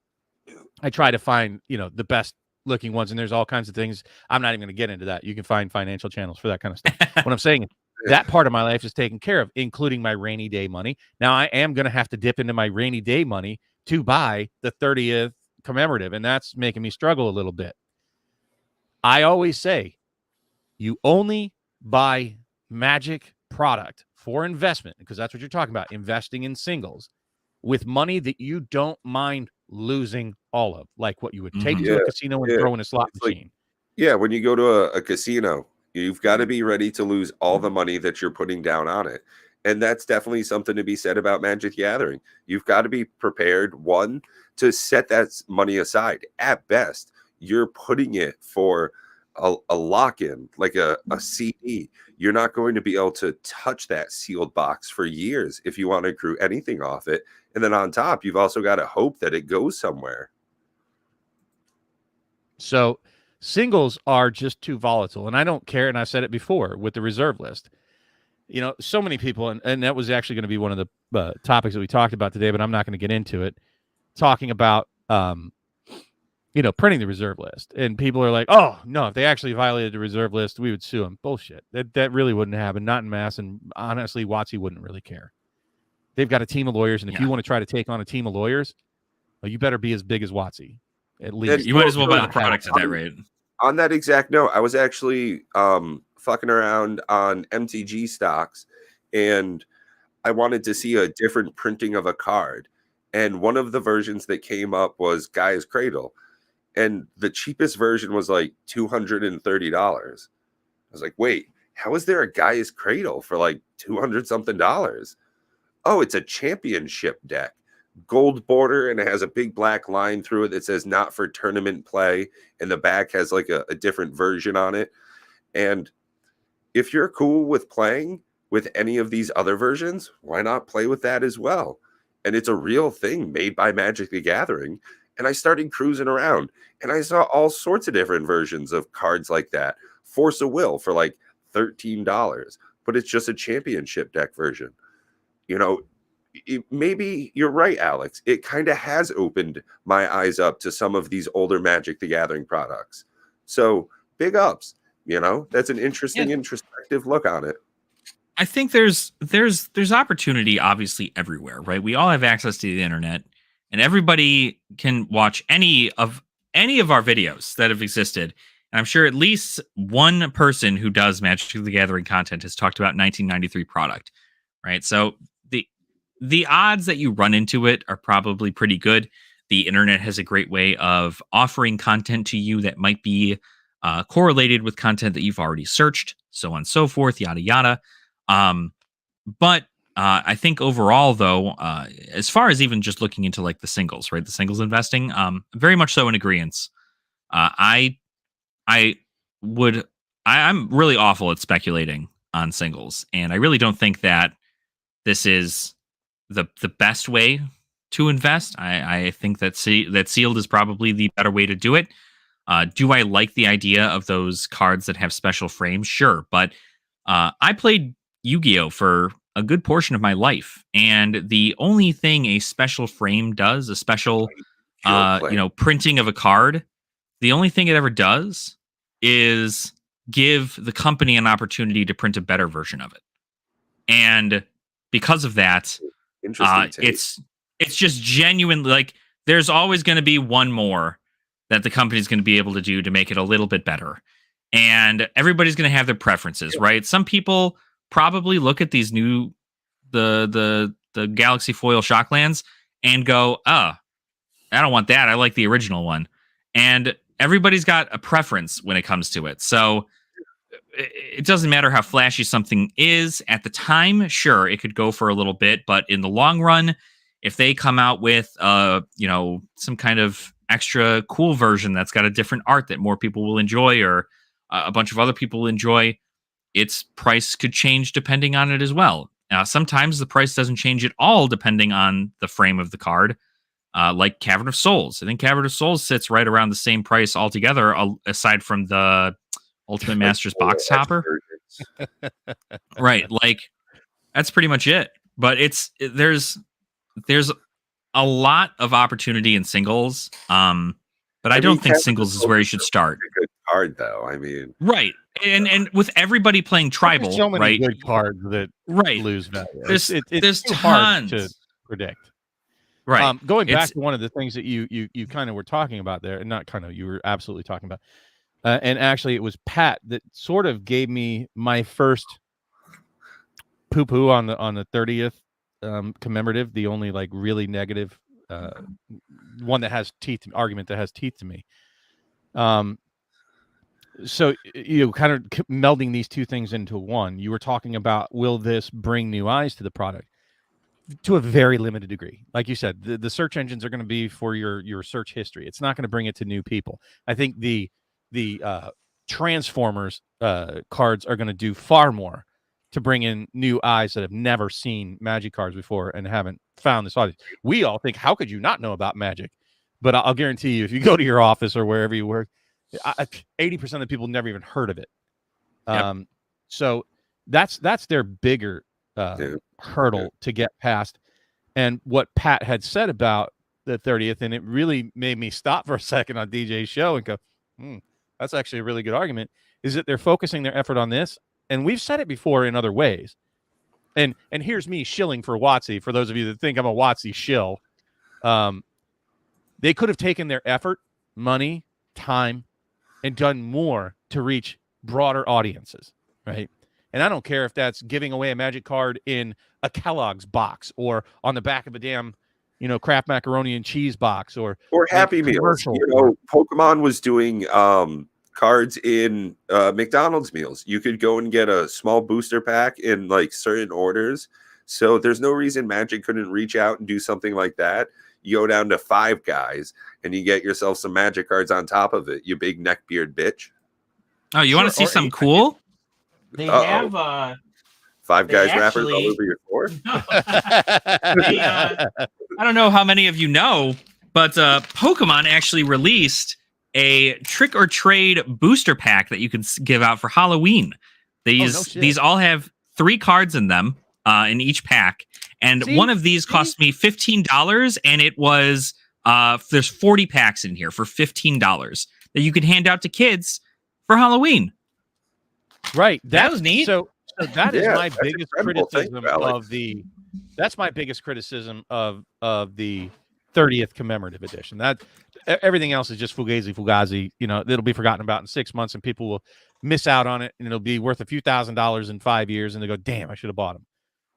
I try to find, the best looking ones, and there's all kinds of things. I'm not even going to get into that. You can find financial channels for that kind of stuff. What I'm saying is that part of my life is taken care of, including my rainy day money. Now I am going to have to dip into my rainy day money to buy the 30th commemorative, and that's making me struggle a little bit. I always say You only buy Magic product for investment, because that's what you're talking about, investing in singles with money that you don't mind losing all of, like what you would take to a casino and throw in a slot machine. When you go to a casino, you've got to be ready to lose all the money that you're putting down on it. And that's definitely something to be said about Magic the Gathering. You've got to be prepared, one, to set that money aside. At best, you're putting it for a lock-in, like a CD. You're not going to be able to touch that sealed box for years if you want to accrue anything off it. And then on top, you've also got to hope that it goes somewhere. So singles are just too volatile. And I don't care, and I said it before with the reserve list. You know, so many people, and that was actually going to be one of the topics that we talked about today, but I'm not going to get into it, talking about, printing the reserve list. And people are like, oh, no, if they actually violated the reserve list, we would sue them. Bullshit. That really wouldn't happen, not in mass. And honestly, WotC wouldn't really care. They've got a team of lawyers, and if you want to try to take on a team of lawyers, well, you better be as big as WotC, at least. You might as well buy the products at that rate. On that exact note, I was actually fucking around on MTG stocks, and I wanted to see a different printing of a card. And one of the versions that came up was Gaia's Cradle. And the cheapest version was like $230. I was like, wait, how is there a Gaia's Cradle for like $200 something? Oh, it's a championship deck. Gold border, and it has a big black line through it that says not for tournament play. And the back has like a different version on it. And if you're cool with playing with any of these other versions, why not play with that as well? And it's a real thing made by Magic the Gathering. And I started cruising around, and I saw all sorts of different versions of cards like that. Force of Will for like $13, but it's just a championship deck version. You know, maybe you're right, Alex. It kind of has opened my eyes up to some of these older Magic the Gathering products. So big ups. You know, that's an interesting, introspective look on it. I think there's opportunity obviously everywhere, right? We all have access to the internet, and everybody can watch any of our videos that have existed. And I'm sure at least one person who does Magic the Gathering content has talked about 1993 product, right? So the odds that you run into it are probably pretty good. The internet has a great way of offering content to you that might be correlated with content that you've already searched, so on and so forth, yada, yada. But I think overall, though, as far as even just looking into like the singles, right? The singles investing, very much so in agreeance. I'm really awful at speculating on singles, and I really don't think that this is the best way to invest. I think that sealed is probably the better way to do it. Do I like the idea of those cards that have special frames? Sure, but I played Yu-Gi-Oh for a good portion of my life, and the only thing a special frame does, a special printing of a card, the only thing it ever does is give the company an opportunity to print a better version of it. And because of that, it's just genuinely like there's always going to be one more that the company's going to be able to do to make it a little bit better. And everybody's going to have their preferences, right? Some people probably look at these new the Galaxy Foil Shocklands and go, I don't want that. I like the original one. And everybody's got a preference when it comes to it. So it doesn't matter how flashy something is at the time. Sure, it could go for a little bit, but in the long run, if they come out with some kind of extra cool version that's got a different art that more people will enjoy, or a bunch of other people will enjoy, its price could change depending on it as well. Sometimes the price doesn't change at all depending on the frame of the card, like Cavern of Souls. I think Cavern of Souls sits right around the same price altogether, aside from the Ultimate Masters box topper. Right, like that's pretty much it. But there's a lot of opportunity in singles, but I don't think singles is where you should start. A good card, though. I mean, right, and with everybody playing tribal, there's so many right? good cards that lose value. There's too tons hard to predict. Right. Going back to one of the things that you kind of were talking about there, and not kind of, you were absolutely talking about. And actually, it was Pat that sort of gave me my first poo-poo on the 30th commemorative, the only like really negative one that has teeth, argument that has teeth to me. So kind of melding these two things into one. You were talking about, will this bring new eyes to the product? To a very limited degree. Like you said, the search engines are going to be for your search history. It's not going to bring it to new people. I think the Transformers cards are going to do far more to bring in new eyes that have never seen Magic cards before and haven't found this audience. We all think, how could you not know about Magic? But I'll guarantee you, if you go to your office or wherever you work, 80% of the people never even heard of it. So that's their bigger hurdle to get past. And what Pat had said about the 30th, and it really made me stop for a second on DJ's show and go, that's actually a really good argument, is that they're focusing their effort on this. And we've said it before in other ways. And here's me shilling for WotC. For those of you that think I'm a WotC shill, they could have taken their effort, money, time, and done more to reach broader audiences, right? And I don't care if that's giving away a Magic card in a Kellogg's box or on the back of a damn, Kraft macaroni and cheese box or Happy Meals. Pokemon was doing cards in McDonald's meals. You could go and get a small booster pack in like certain orders. So there's no reason Magic couldn't reach out and do something like that. You go down to Five Guys and you get yourself some Magic cards on top of it, you big neckbeard bitch. Oh, you want to see something cool? They have Five Guys wrappers all over your floor. I don't know how many of you know, but Pokemon actually released a trick or trade booster pack that you can give out for Halloween. These all have 3 cards in them in each pack. And one of these cost me $15, and it was there's 40 packs in here for $15 that you can hand out to kids for Halloween. Right, that was neat. So that is my biggest criticism of the. That's my biggest criticism of the 30th commemorative edition. That everything else is just fugazi. It'll be forgotten about in 6 months, and people will miss out on it, and it'll be worth a few $1,000s in 5 years, and they go, "Damn, I should have bought them."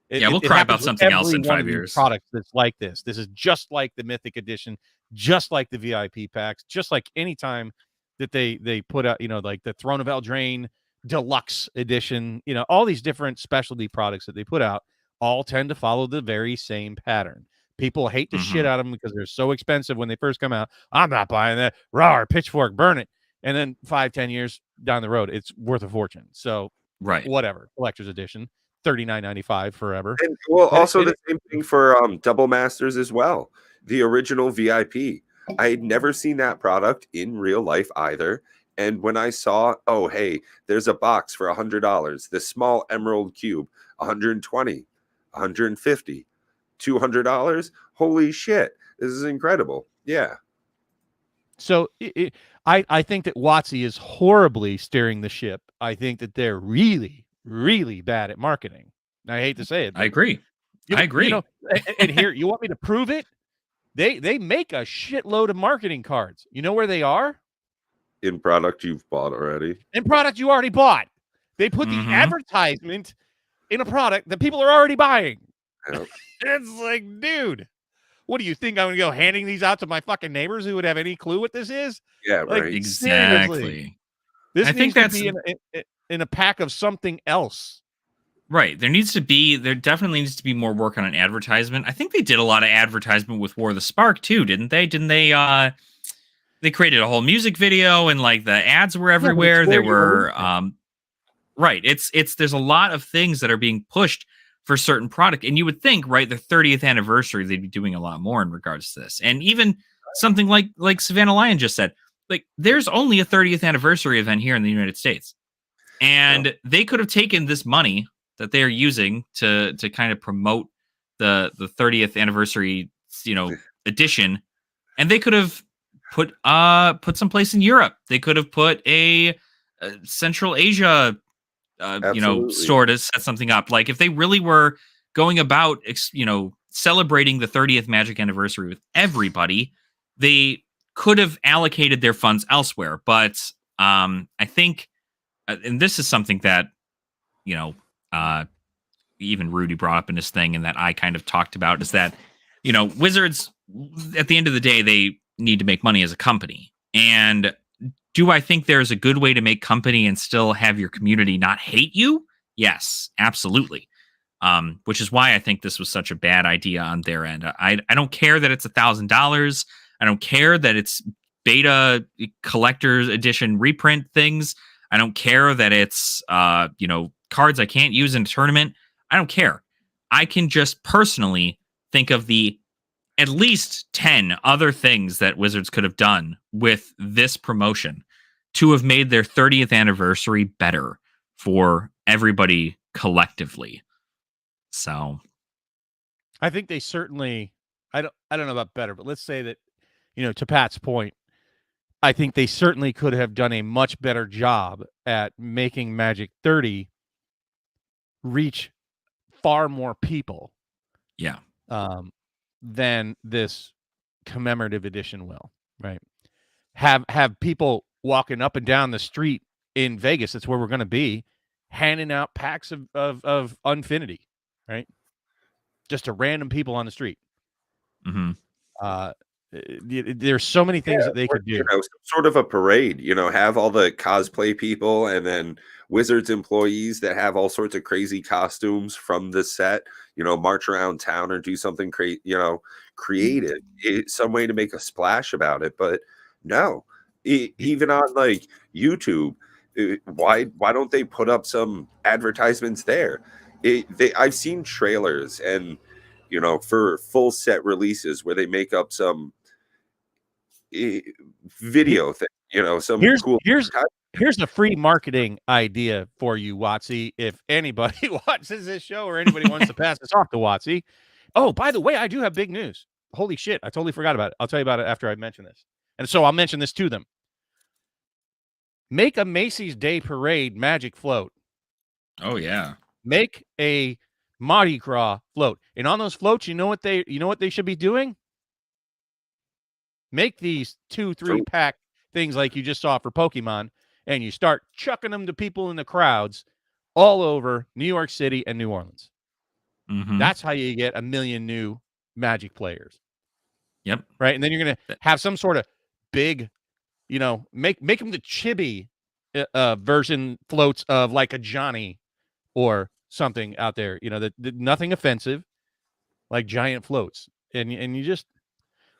We'll cry about something else in 5 years. Product that's like this. This is just like the Mythic Edition, just like the VIP packs, just like any time that they put out, like the Throne of Eldraine Deluxe Edition. All these different specialty products that they put out all tend to follow the very same pattern. People hate the shit out of them because they're so expensive when they first come out. I'm not buying that. Rawr, pitchfork, burn it. And then 5-10 years down the road, it's worth a fortune. So whatever, collector's edition. $39.95 forever. And also the same thing for Double Masters as well. The original VIP. I had never seen that product in real life either. And when I saw, oh hey, there's a box for $100, this small emerald cube, $120, $150, $200. Holy shit! This is incredible. Yeah. So I think that WotC is horribly steering the ship. I think that they're really, really bad at marketing. I hate to say it. I agree. I agree. And here, you want me to prove it? They make a shitload of marketing cards. You know where they are? In product you've bought already. In product you already bought. They put the advertisement in a product that people are already buying. Yep. It's like, dude, what do you think? I'm going to go handing these out to my fucking neighbors who would have any clue what this is? Yeah, like, right. Exactly. This needs to be in a pack of something else. Right. There definitely needs to be more work on an advertisement. I think they did a lot of advertisement with War of the Spark too, didn't they? They created a whole music video and like the ads were everywhere. There were there's a lot of things that are being pushed for certain product. And you would think, right, the 30th anniversary, they'd be doing a lot more in regards to this. And even something like Savannah Lion just said, like there's only a 30th anniversary event here in the United States. And they could have taken this money that they are using to kind of promote the 30th anniversary, edition, and they could have put someplace in Europe. They could have put a Central Asia store to set something up. Like if they really were going about celebrating the 30th Magic anniversary with everybody, they could have allocated their funds elsewhere. But I think, and this is something that, you know, even Rudy brought up in his thing and that I kind of talked about, is that, Wizards, at the end of the day, they need to make money as a company. And do I think there's a good way to make company and still have your community not hate you? Yes, absolutely. Which is why I think this was such a bad idea on their end. I don't care that it's $1,000. I don't care that it's beta collector's edition reprint things. I don't care that it's cards I can't use in a tournament. I don't care. I can just personally think of the at least 10 other things that Wizards could have done with this promotion to have made their 30th anniversary better for everybody collectively. So I think they certainly, I don't know about better, but let's say that, to Pat's point, I think they certainly could have done a much better job at making Magic 30 reach far more people. Yeah. Than this commemorative edition will, right? Have people walking up and down the street in Vegas, that's where we're going to be, handing out packs of Unfinity, right? Just to random people on the street. Mm-hmm. There's so many things that they could do. Some sort of a parade, have all the cosplay people and then Wizards employees that have all sorts of crazy costumes from the set, march around town or do something creative, some way to make a splash about it. But no, even on like YouTube, why don't they put up some advertisements there? I've seen trailers and for full set releases where they make up some video thing, here's a free marketing idea for you, Watsy. If anybody watches this show or anybody wants to pass this off to Watsy. Oh, by the way, I do have big news. Holy shit, I totally forgot about it. I'll tell you about it after I mention this. And so I'll mention this to them. Make a Macy's Day Parade Magic float. Oh yeah. Make a Mardi Gras float. And on those floats, you know what they should be doing? Make these 2-3 pack things like you just saw for Pokemon, and you start chucking them to people in the crowds all over New York City and New Orleans. Mm-hmm. That's how you get 1 million new Magic players. Yep. Right. And then you're going to have some sort of big, make them the chibi version floats of like a Johnny or something out there, that nothing offensive, like giant floats. And you just,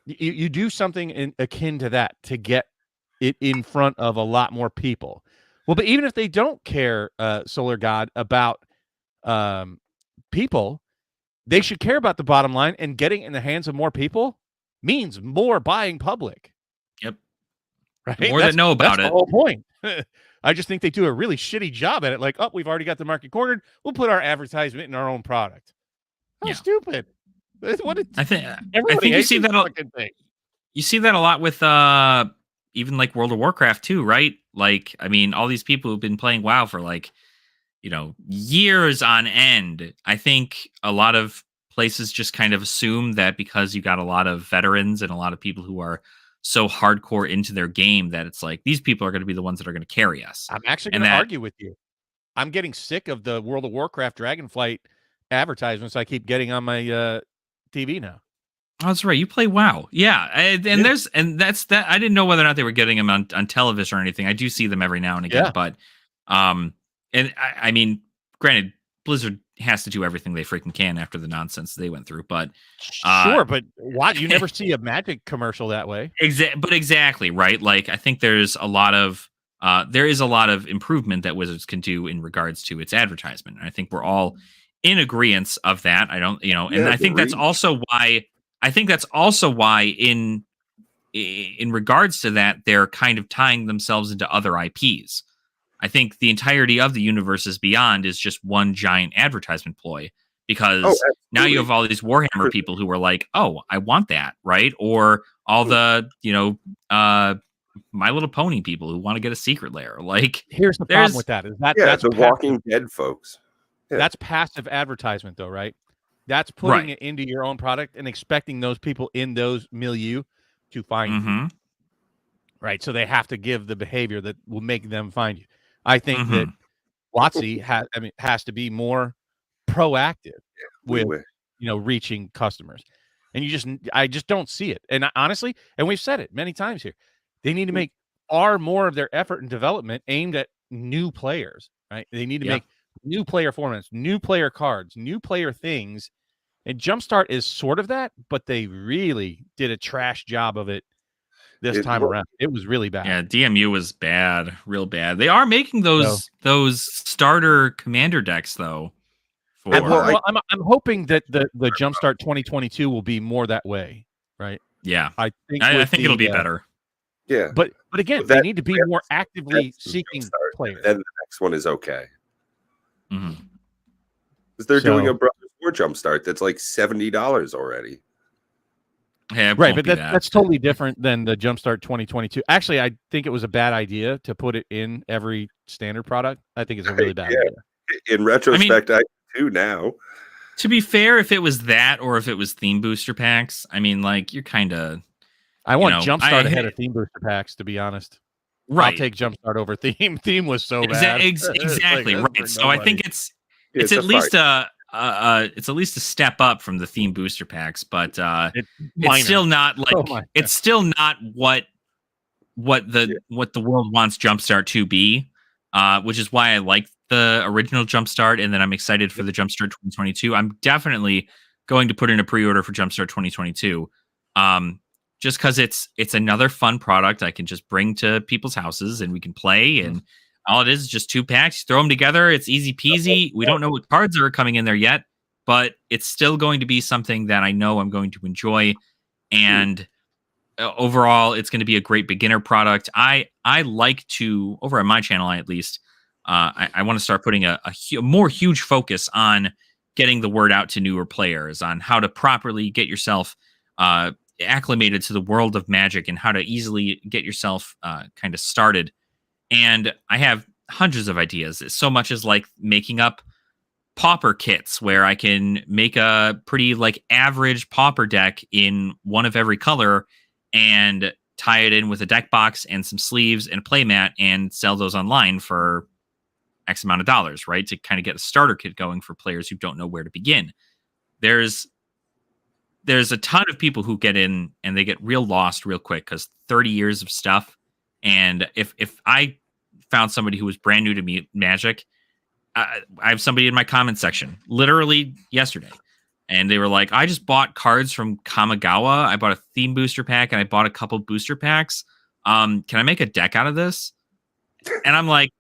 you do something akin to that to get it in front of a lot more people. Well, but even if they don't care, Solar God, about people, they should care about the bottom line, and getting in the hands of more people means more buying public. Yep. Right? The more that know about it. That's the whole point. I just think they do a really shitty job at it. Like, we've already got the market cornered. We'll put our advertisement in our own product. How stupid. I think you see that you see that a lot with even like World of Warcraft too, right? Like, I mean, all these people who've been playing WoW for like, years on end. I think a lot of places just kind of assume that because you got a lot of veterans and a lot of people who are so hardcore into their game that it's like these people are going to be the ones that are going to carry us. I'm actually going to argue with you. I'm getting sick of the World of Warcraft Dragonflight advertisements I keep getting on my TV now. Oh, that's right. You play WoW. Yeah. And that's that. I didn't know whether or not they were getting them on television or anything. I do see them every now and again, but and I mean, granted, Blizzard has to do everything they freaking can after the nonsense they went through, but sure, but why you never see a Magic commercial that way? Exactly, right? Like, I think there is a lot of improvement that Wizards can do in regards to its advertisement. And I think we're all in agreement of that. I don't, and I think that's also why in regards to that, they're kind of tying themselves into other IPs. I think the entirety of the Universes Beyond is just one giant advertisement ploy, because now you have all these Warhammer people who are like, oh, I want that, right? Or all the, My Little Pony people who want to get a secret lair. Like, here's the problem with that. That's the Walking Dead folks. Yeah. That's passive advertisement, though, right? That's putting it into your own product and expecting those people in those milieu to find you. right? So they have to give the behavior that will make them find you. I think that WotC has to be more proactive with reaching customers, and I just don't see it. And honestly, and we've said it many times here, they need to make far more of their effort and development aimed at new players, right? They need to make new player formats, new player cards, new player things. And Jumpstart is sort of that, but they really did a trash job of it this time around. It was really bad. Yeah, DMU was bad, real bad. They are making those starter commander decks though. I'm hoping that the Jumpstart 2022 will be more that way, right? Yeah, I think it'll be better. Yeah, but again, they need to be more actively seeking players. Then the next one is okay. Because they're doing a Brothers War Jumpstart that's like $70 already. Yeah, right, but that's totally different than the Jumpstart 2022. Actually, I think it was a bad idea to put it in every standard product. I think it's a really bad idea. In retrospect, I do now. To be fair, if it was that or if it was theme booster packs, I mean, like, you're kind of... I want Jumpstart ahead of theme booster packs, to be honest. Right. I'll take Jumpstart over theme. Theme was so bad. Exactly, right. So I think it's at least it's at least a step up from the theme booster packs, but it's still not like it's still not what the world wants Jumpstart to be, which is why I like the original Jumpstart, and then I'm excited for the Jumpstart 2022. I'm definitely going to put in a pre-order for Jumpstart 2022, just because it's another fun product I can just bring to people's houses and we can play and. All it is just 2 packs. Throw them together. It's easy peasy. We don't know what cards are coming in there yet, but it's still going to be something that I know I'm going to enjoy. And overall, it's going to be a great beginner product. I like to, over on my channel at least, I want to start putting a more huge focus on getting the word out to newer players, on how to properly get yourself acclimated to the world of Magic and how to easily get yourself kind of started. And I have hundreds of ideas. So much as like making up Pauper kits where I can make a pretty like average Pauper deck in one of every color and tie it in with a deck box and some sleeves and a playmat and sell those online for X amount of dollars, right? To kind of get a starter kit going for players who don't know where to begin. There's a ton of people who get in and they get real lost real quick because 30 years of stuff. And if I found somebody who was brand new to me Magic, I have somebody in my comment section literally yesterday, and they were like, "I just bought cards from Kamigawa. I bought a theme booster pack, and I bought a couple booster packs. Can I make a deck out of this?" And I'm like,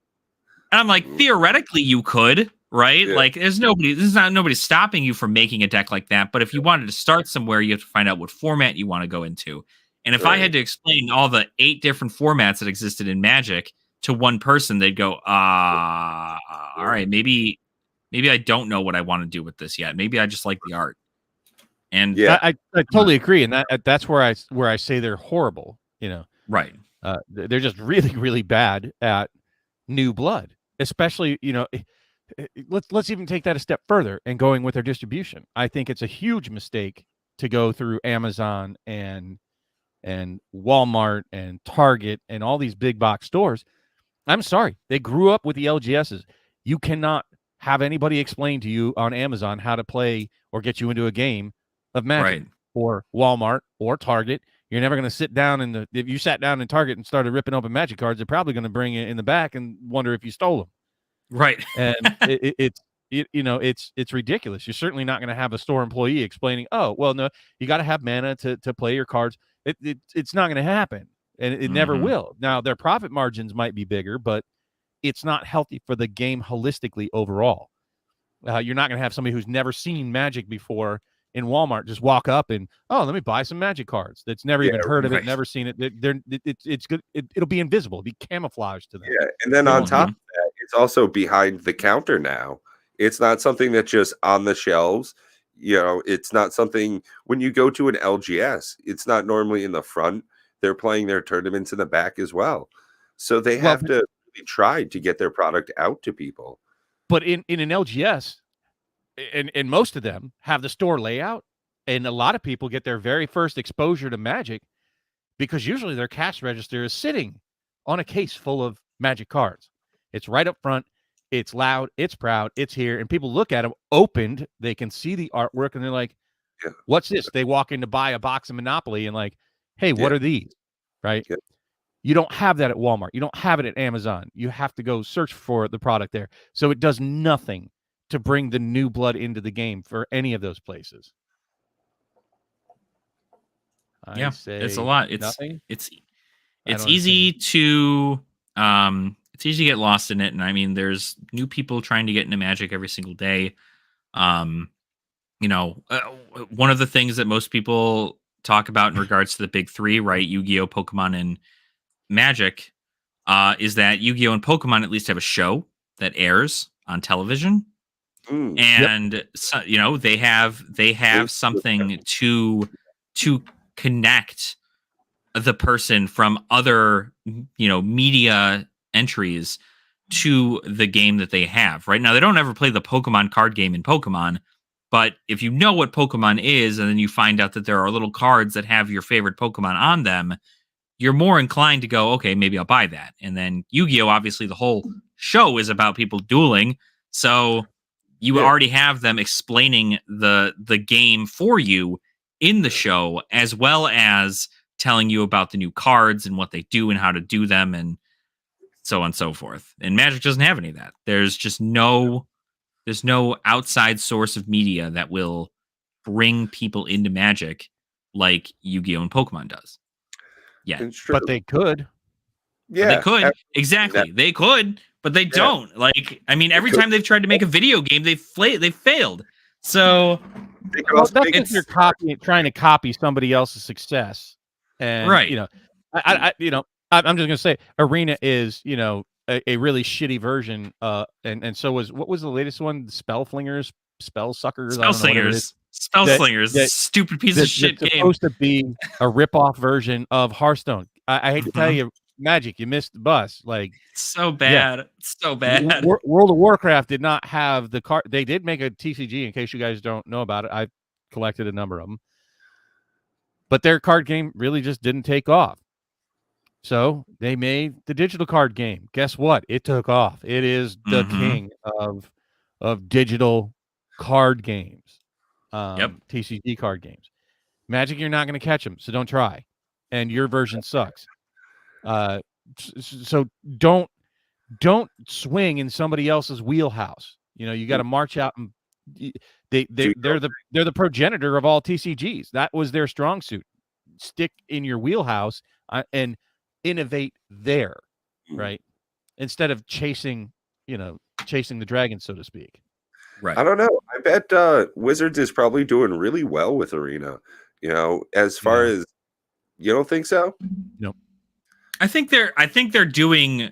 theoretically, you could, right? Yeah. Like, nobody's stopping you from making a deck like that. But if you wanted to start somewhere, you have to find out what format you want to go into. And if I had to explain all the 8 different formats that existed in Magic to one person, they'd go, all right, maybe I don't know what I want to do with this yet. Maybe I just like the art. And I totally agree. And that's where I say they're horrible, Right. They're just really, really bad at new blood, especially, let's even take that a step further and going with their distribution. I think it's a huge mistake to go through Amazon and Walmart and Target and all these big box stores. I'm sorry. They grew up with the LGSs. You cannot have anybody explain to you on Amazon how to play or get you into a game of Magic, right, or Walmart or Target. You're never going to sit down if you sat down in Target and started ripping open Magic cards, they're probably going to bring you in the back and wonder if you stole them. Right. And it's ridiculous. You're certainly not going to have a store employee explaining, oh, well, no, you got to have mana to play your cards. It's not going to happen, and it never will. Now, their profit margins might be bigger, but it's not healthy for the game holistically overall. You're not going to have somebody who's never seen Magic before in Walmart just walk up and, oh, let me buy some Magic cards. That's never even heard of it, never seen it. It's good. It'll be invisible. It'll be camouflaged to them. Yeah, and then on top of that, it's also behind the counter now. It's not something that's just on the shelves. It's not something when you go to an LGS, it's not normally in the front. They're playing their tournaments in the back as well. So they have to really try to get their product out to people. But in an LGS, and most of them have the store layout, and a lot of people get their very first exposure to Magic because usually their cash register is sitting on a case full of Magic cards. It's right up front. It's loud. It's proud. It's here. And people look at them opened. They can see the artwork and they're like, what's this? They walk in to buy a box of Monopoly and like, hey, what are these? Right? Yeah. You don't have that at Walmart. You don't have it at Amazon. You have to go search for the product there. So it does nothing to bring the new blood into the game for any of those places. It's a lot. It's easy to get lost in it. And I mean, there's new people trying to get into Magic every single day. One of the things that most people talk about in regards to the big three, right? Yu-Gi-Oh, Pokemon, and Magic, is that Yu-Gi-Oh and Pokemon at least have a show that airs on television. And so, they have something to connect the person from other, media entries to the game that they have. Right now, they don't ever play the Pokemon card game in Pokemon, but if you know what Pokemon is, and then you find out that there are little cards that have your favorite Pokemon on them, you're more inclined to go, okay, maybe I'll buy that. And then Yu-Gi-Oh, obviously, the whole show is about people dueling, so you already have them explaining the game for you in the show, as well as telling you about the new cards and what they do and how to do them and so on and so forth. And Magic doesn't have any of that. There's no outside source of media that will bring people into Magic like Yu-Gi-Oh! And Pokemon does. Yeah. But they could. Yeah. They could. Exactly. They could, but they don't. Like, I mean, every time they've tried to make a video game, they failed. So that's if you're trying to copy somebody else's success. And right. I'm just gonna say Arena is, a really shitty version. And so what was the latest one? Spellslingers, Spellslingers, stupid piece of shit game. Supposed to be a rip-off version of Hearthstone. I hate to tell you, Magic, you missed the bus. Like, so bad, so bad. World of Warcraft did not have the card. They did make a TCG. In case you guys don't know about it, I've collected a number of them, but their card game really just didn't take off. So they made the digital card game. Guess what? It took off. It is the king of digital card games. TCG card games. Magic, you're not going to catch them, so don't try. And your version sucks. So don't swing in somebody else's wheelhouse. You got to march out, and they're the progenitor of all TCGs. That was their strong suit. Stick in your wheelhouse and innovate there, right? Instead of chasing the dragon, so to speak. Right. I don't know. I bet Wizards is probably doing really well with Arena. As far as, you don't think so? No. I think they're doing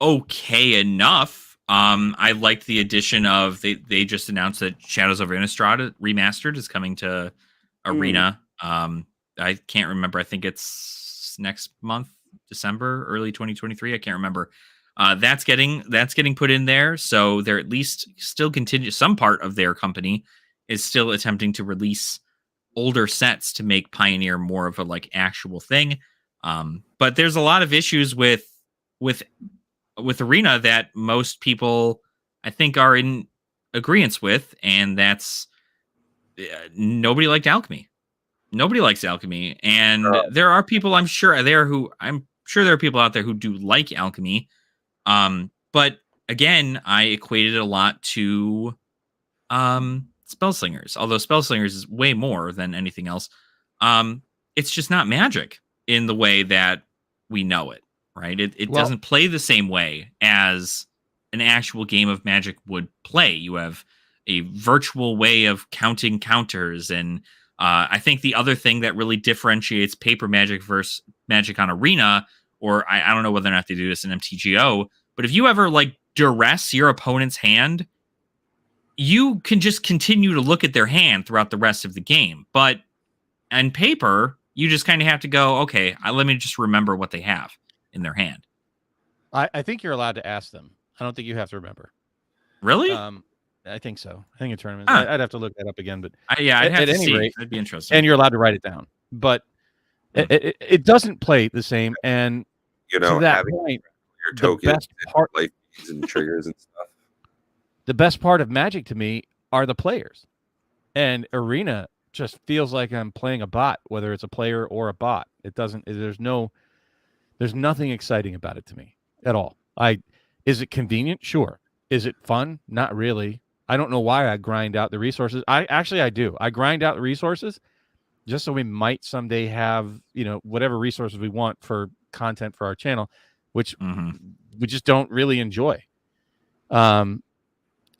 okay enough. I liked the addition of they just announced that Shadows of Innistrad Remastered is coming to Arena. I can't remember. I think it's next month, December, early 2023. I can't remember. That's getting put in there. So they're at least still continue. Some part of their company is still attempting to release older sets to make Pioneer more of a actual thing. But there's a lot of issues with Arena that most people, I think, are in agreement with, and that's nobody liked Alchemy. Nobody likes Alchemy, and there are people I'm sure there are people out there who do like Alchemy. But again, I equated a lot to Spellslingers, although Spellslingers is way more than anything else. It's just not Magic in the way that we know it, right? It doesn't play the same way as an actual game of Magic would play. You have a virtual way of counting counters, and I think the other thing that really differentiates paper Magic versus Magic on Arena, or I don't know whether or not they do this in MTGO, but if you ever duress your opponent's hand, you can just continue to look at their hand throughout the rest of the game. But on paper, you just kind of have to go, okay, let me just remember what they have in their hand. I think you're allowed to ask them. I don't think you have to remember. Really? I think so. I think in tournaments. I'd have to look that up again, but I'd have to see. Rate, that'd be interesting. And you're allowed to write it down. But It doesn't play the same, and You to know, that having point, your the tokens, best part, life keys and triggers and stuff. the best part of Magic to me are the players, and Arena just feels like I'm playing a bot, whether it's a player or a bot. It doesn't. There's nothing exciting about it to me at all. Is it convenient? Sure. Is it fun? Not really. I don't know why I grind out the resources. I do. I grind out the resources just so we might someday have, whatever resources we want for content for our channel, which we just don't really enjoy.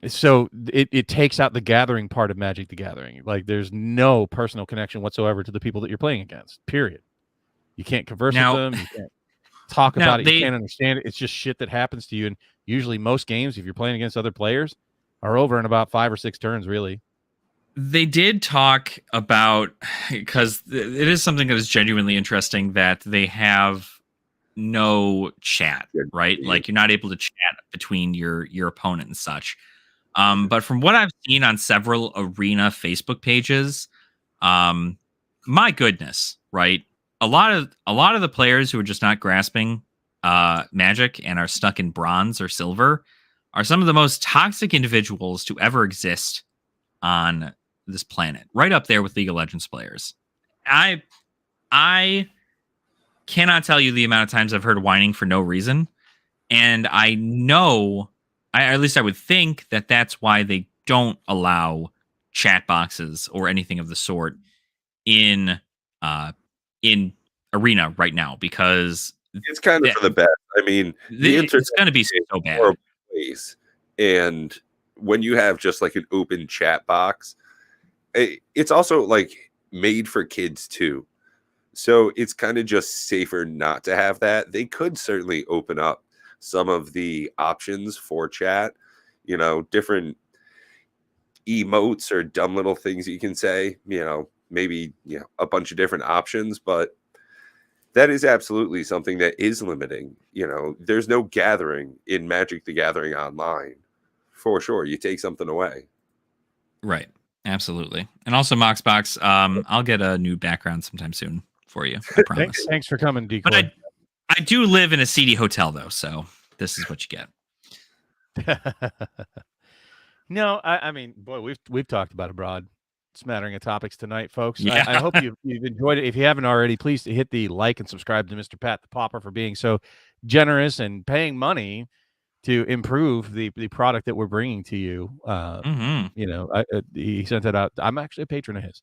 So it takes out the gathering part of Magic the Gathering. Like, there's no personal connection whatsoever to the people that you're playing against, period. You can't converse with them. You can't talk about it. You can't understand it. It's just shit that happens to you. And usually most games, if you're playing against other players, are over in about 5 or 6 turns, really. They did talk about, because it is something that is genuinely interesting, that they have no chat, right? Like, you're not able to chat between your opponent and such. But from what I've seen on several Arena Facebook pages, my goodness, right? A lot of the players who are just not grasping Magic and are stuck in bronze or silver are some of the most toxic individuals to ever exist on this planet, right up there with League of Legends players. I cannot tell you the amount of times I've heard whining for no reason, and I know, at least I would think, that that's why they don't allow chat boxes or anything of the sort in Arena right now, because it's kind of for the best. I mean, it's going to be so bad. Place. And when you have just like an open chat box, it's also like made for kids too. So it's kind of just safer not to have that. They could certainly open up some of the options for chat, different emotes or dumb little things you can say, maybe, a bunch of different options, but that is absolutely something that is limiting. There's no gathering in Magic the Gathering online. For sure. You take something away. Right. Absolutely. And also, Moxbox, I'll get a new background sometime soon for you. I promise. Thanks for coming, Decoy. But I do live in a seedy hotel, though, so this is what you get. No, I mean, boy, we've talked about a broad smattering of topics tonight, folks. Yeah. I hope you've enjoyed it. If you haven't already, please hit the like and subscribe to Mr. Pat the Pauper for being so generous and paying money to improve the product that we're bringing to you. He sent it out. I'm actually a patron of his.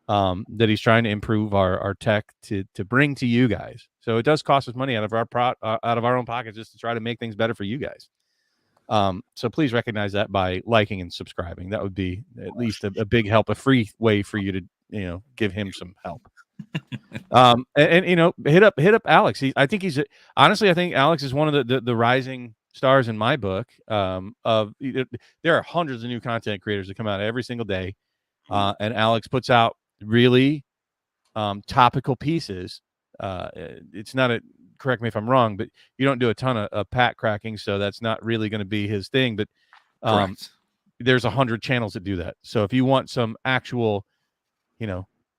That he's trying to improve our tech to bring to you guys. So it does cost us money out of our own pockets just to try to make things better for you guys. So please recognize that by liking and subscribing. That would be at least a big help, a free way for you to give him some help. Hit up Alex. I think Alex is one of the rising stars in my book. There are hundreds of new content creators that come out every single day, and Alex puts out really topical pieces. It's not correct me if I'm wrong, but you don't do a ton of pack cracking, so that's not really going to be his thing. But there's 100 channels that do that. So if you want some actual,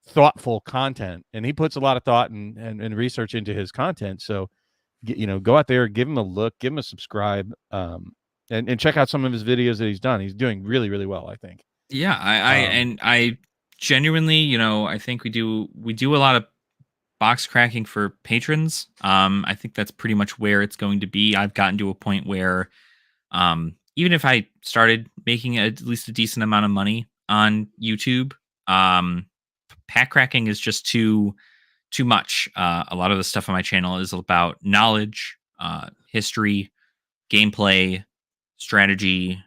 thoughtful content, and he puts a lot of thought and research into his content, so go out there, give him a look, give him a subscribe, and check out some of his videos that he's done. He's doing really, really well, I think. Yeah, I genuinely, I think we do a lot of box cracking for patrons. I think that's pretty much where it's going to be. I've gotten to a point where, even if I started making at least a decent amount of money on YouTube, pack cracking is just too much. A lot of the stuff on my channel is about knowledge, history, gameplay, strategy,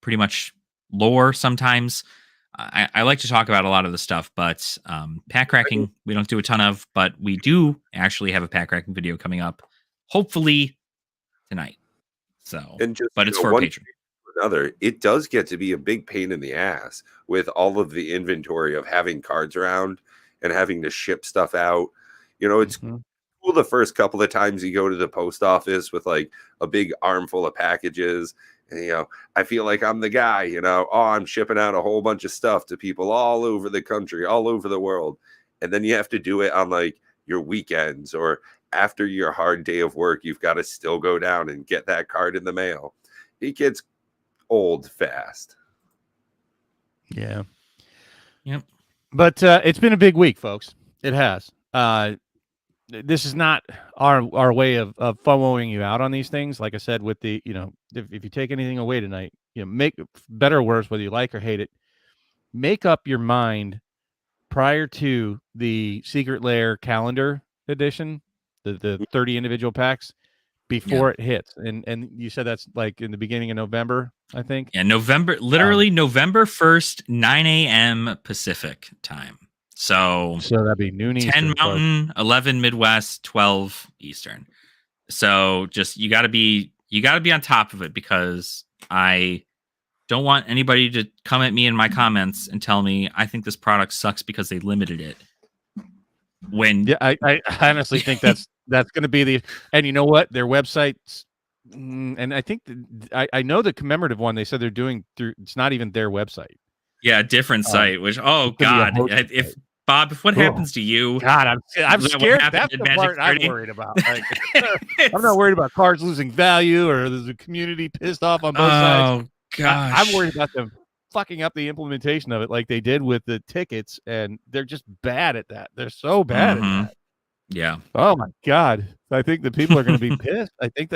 pretty much lore sometimes. I like to talk about a lot of the stuff, but pack cracking we don't do a ton of, but we do actually have a pack cracking video coming up, hopefully tonight. So, but it's for a patron. Another, it does get to be a big pain in the ass with all of the inventory of having cards around and having to ship stuff out. It's cool the first couple of times you go to the post office with like a big armful of packages. And, I feel like I'm the guy, I'm shipping out a whole bunch of stuff to people all over the country, all over the world. and then you have to do it on like your weekends or after your hard day of work. You've got to still go down and get that card in the mail. It gets old fast. Yeah. Yep. But it's been a big week, folks. It has. This is not our way of FOMOing you out on these things. Like I said, with the, if you take anything away tonight, make better or worse, whether you like or hate it, make up your mind prior to the Secret Lair calendar edition, the 30 individual packs, before it hits. And you said that's like in the beginning of November, I think. Yeah, November 1st, 9 a.m. Pacific time. So that'd be noon 10 Eastern, Mountain, 11 Midwest, 12 Eastern. So just you got to be on top of it, because I don't want anybody to come at me in my comments and tell me I think this product sucks because they limited it. When I honestly think that's going to be and you know what, their websites, and I think I know the commemorative one they said they're doing through, it's not even their website. Yeah, a different site. Which God, if Bob, if what happens to you? God, I'm scared. That's the part I'm worried about. Like, I'm not worried about cards losing value or there's a community pissed off on both sides. Oh gosh, I'm worried about them fucking up the implementation of it, like they did with the tickets, and they're just bad at that. They're so bad at that. Yeah. Oh my God. I think the people are going to be pissed. I think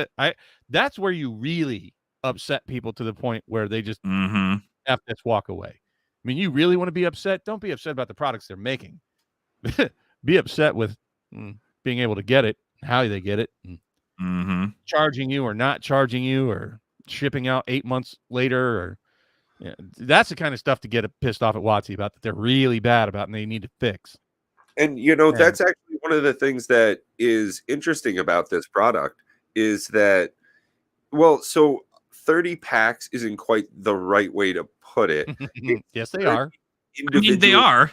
that's where you really upset people to the point where they just have to walk away. I mean, you really want to be upset? Don't be upset about the products they're making. Be upset with being able to get it, how they get it, charging you or not charging you, or shipping out 8 months later, or that's the kind of stuff to get pissed off at WotC about, that they're really bad about and they need to fix. And that's actually one of the things that is interesting about this product is that, so 30 packs isn't quite the right way to put it. Yes, they are. I mean, they are.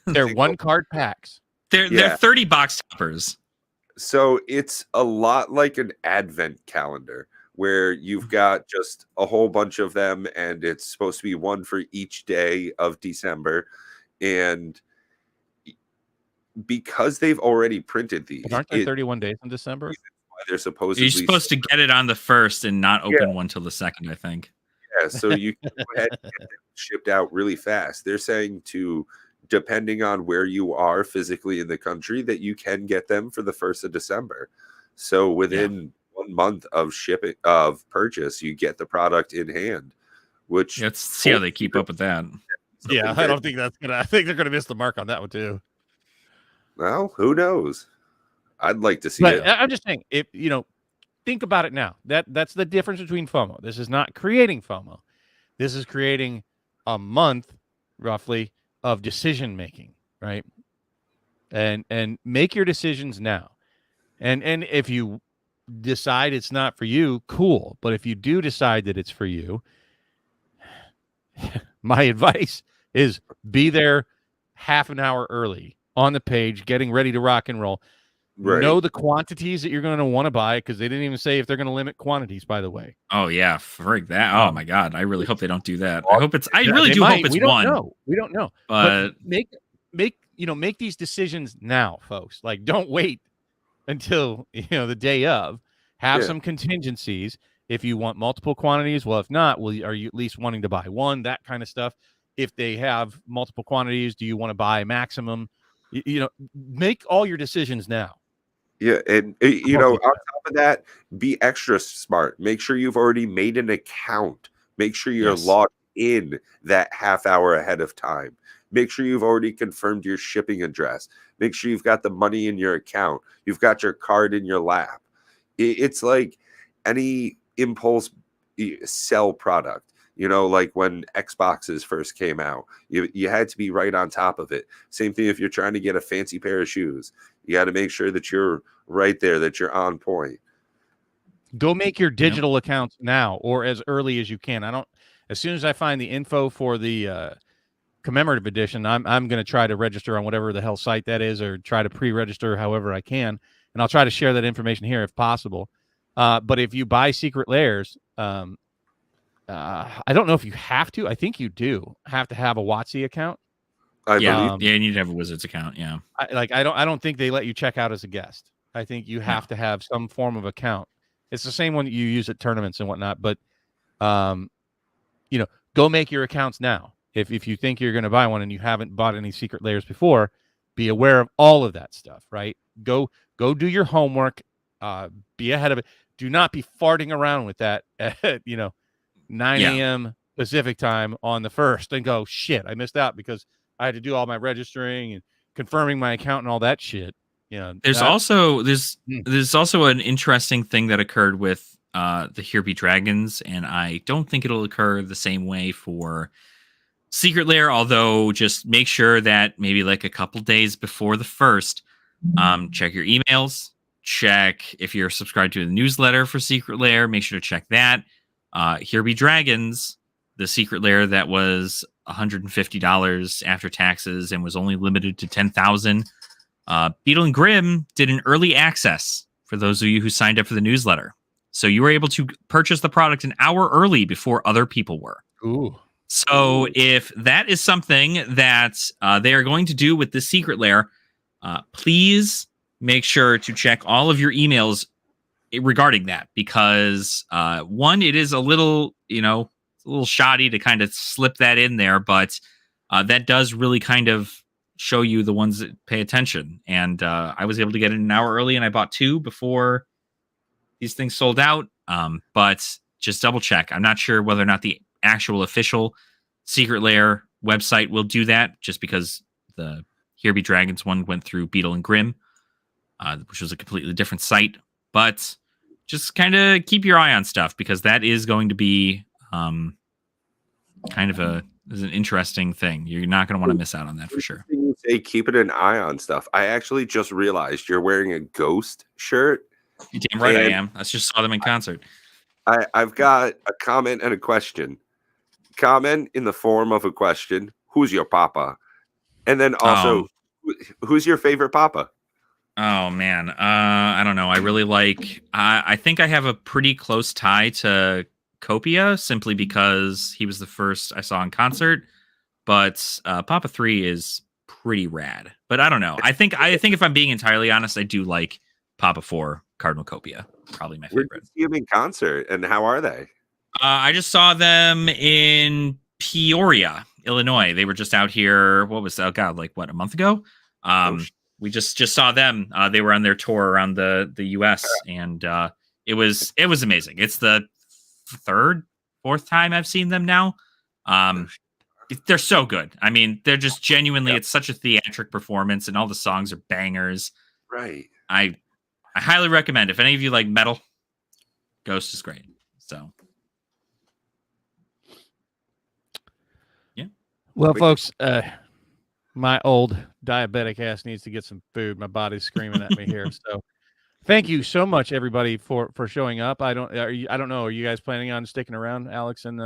They're one card packs. They're 30 box toppers. So it's a lot like an advent calendar where you've got just a whole bunch of them, and it's supposed to be one for each day of December. And because they've already printed these, but aren't there 31 days in December? They're supposedly, you're supposed to get it on the 1st and not open one till the 2nd, I think. Yeah, so you can go ahead and get them shipped out really fast. They're saying depending on where you are physically in the country, that you can get them for the 1st of December. So within 1 month of shipping of purchase, you get the product in hand. Which let's see how they keep up with that. Yeah, I don't think that's gonna. I think they're gonna miss the mark on that one too. Well, who knows? I'd like to see it. I'm just saying, if think about it now. That's the difference between FOMO. This is not creating FOMO. This is creating a month, roughly, of decision making, right? And make your decisions now. And if you decide it's not for you, cool. But if you do decide that it's for you, my advice is be there half an hour early on the page, getting ready to rock and roll. Right. Know the quantities that you're going to want to buy, because they didn't even say if they're going to limit quantities, by the way. Oh yeah, frig that. Oh my God, I really hope they don't do that. I hope it's. I really do hope it's one. We don't know. But make these decisions now, folks. Like, don't wait until the day of. Have some contingencies. If you want multiple quantities, well, if not, are you at least wanting to buy one? That kind of stuff. If they have multiple quantities, do you want to buy maximum? Make all your decisions now. Yeah, and on top of that, be extra smart. Make sure you've already made an account. Make sure you're logged in that half hour ahead of time. Make sure you've already confirmed your shipping address. Make sure you've got the money in your account. You've got your card in your lap. It's like any impulse sell product. Like when Xboxes first came out, you had to be right on top of it. Same thing if you're trying to get a fancy pair of shoes. You got to make sure that you're right there, that you're on point. Go make your digital accounts now, or as early as you can. As soon as I find the info for the commemorative edition, I'm going to try to register on whatever the hell site that is, or try to pre-register however I can. And I'll try to share that information here if possible. But if you buy Secret Lairs, I don't know if you have to. I think you do have to have a WotC account. I Yeah, believe. you need to have a Wizards account. Yeah, I don't think they let you check out as a guest. I think you have to have some form of account. It's the same one that you use at tournaments and whatnot. But, go make your accounts now. If you think you're going to buy one and you haven't bought any secret layers before, be aware of all of that stuff. Right? Go do your homework. Be ahead of it. Do not be farting around with that at 9 a.m. Pacific time on the 1st and go, shit, I missed out because I had to do all my registering and confirming my account and all that shit. There's also an interesting thing that occurred with the Here Be Dragons, and I don't think it'll occur the same way for Secret Lair, although just make sure that maybe like a couple days before the 1st, check your emails, check if you're subscribed to the newsletter for Secret Lair, make sure to check that. Here Be Dragons, the Secret Lair that was $150 after taxes and was only limited to 10,000. Beetle and Grimm did an early access for those of you who signed up for the newsletter. So you were able to purchase the product an hour early before other people were. Ooh. So if that is something that they are going to do with the Secret Lair, please make sure to check all of your emails regarding that, because one, it is a little, a little shoddy to kind of slip that in there, but that does really kind of show you the ones that pay attention. And I was able to get it an hour early, and I bought 2 before these things sold out. But just double check. I'm not sure whether or not the actual official Secret Lair website will do that, just because the Here Be Dragons one went through Beetle and Grimm, which was a completely different site. But just kind of keep your eye on stuff, because that is going to be kind of an interesting thing. You're not going to want to miss out on that for sure. You say keeping an eye on stuff. I actually just realized you're wearing a Ghost shirt. You're damn right I am. I just saw them in concert. I've got a comment and a question. Comment in the form of a question. Who's your papa? And then also, who's your favorite papa? Oh, man. I don't know. I really like... I think I have a pretty close tie to Copia, simply because he was the first I saw in concert. But Papa 3 is pretty rad. But I don't know. I think if I'm being entirely honest, I do like Papa 4, Cardinal Copia. Probably my favorite. Where did you see him in concert, and how are they? I just saw them in Peoria, Illinois. They were just out here. What was that? Oh, God, like what, a month ago? We just saw them. They were on their tour around the U.S. and it was amazing. It's the 3rd, 4th time I've seen them now. They're so good. I mean, they're just genuinely. It's such a theatric performance, and all the songs are bangers. Right. I highly recommend. If any of you like metal, Ghost is great. So. Well, folks, my old diabetic ass needs to get some food. My body's screaming at me here. So, thank you so much, everybody, for showing up. I don't know. Are you guys planning on sticking around, Alex and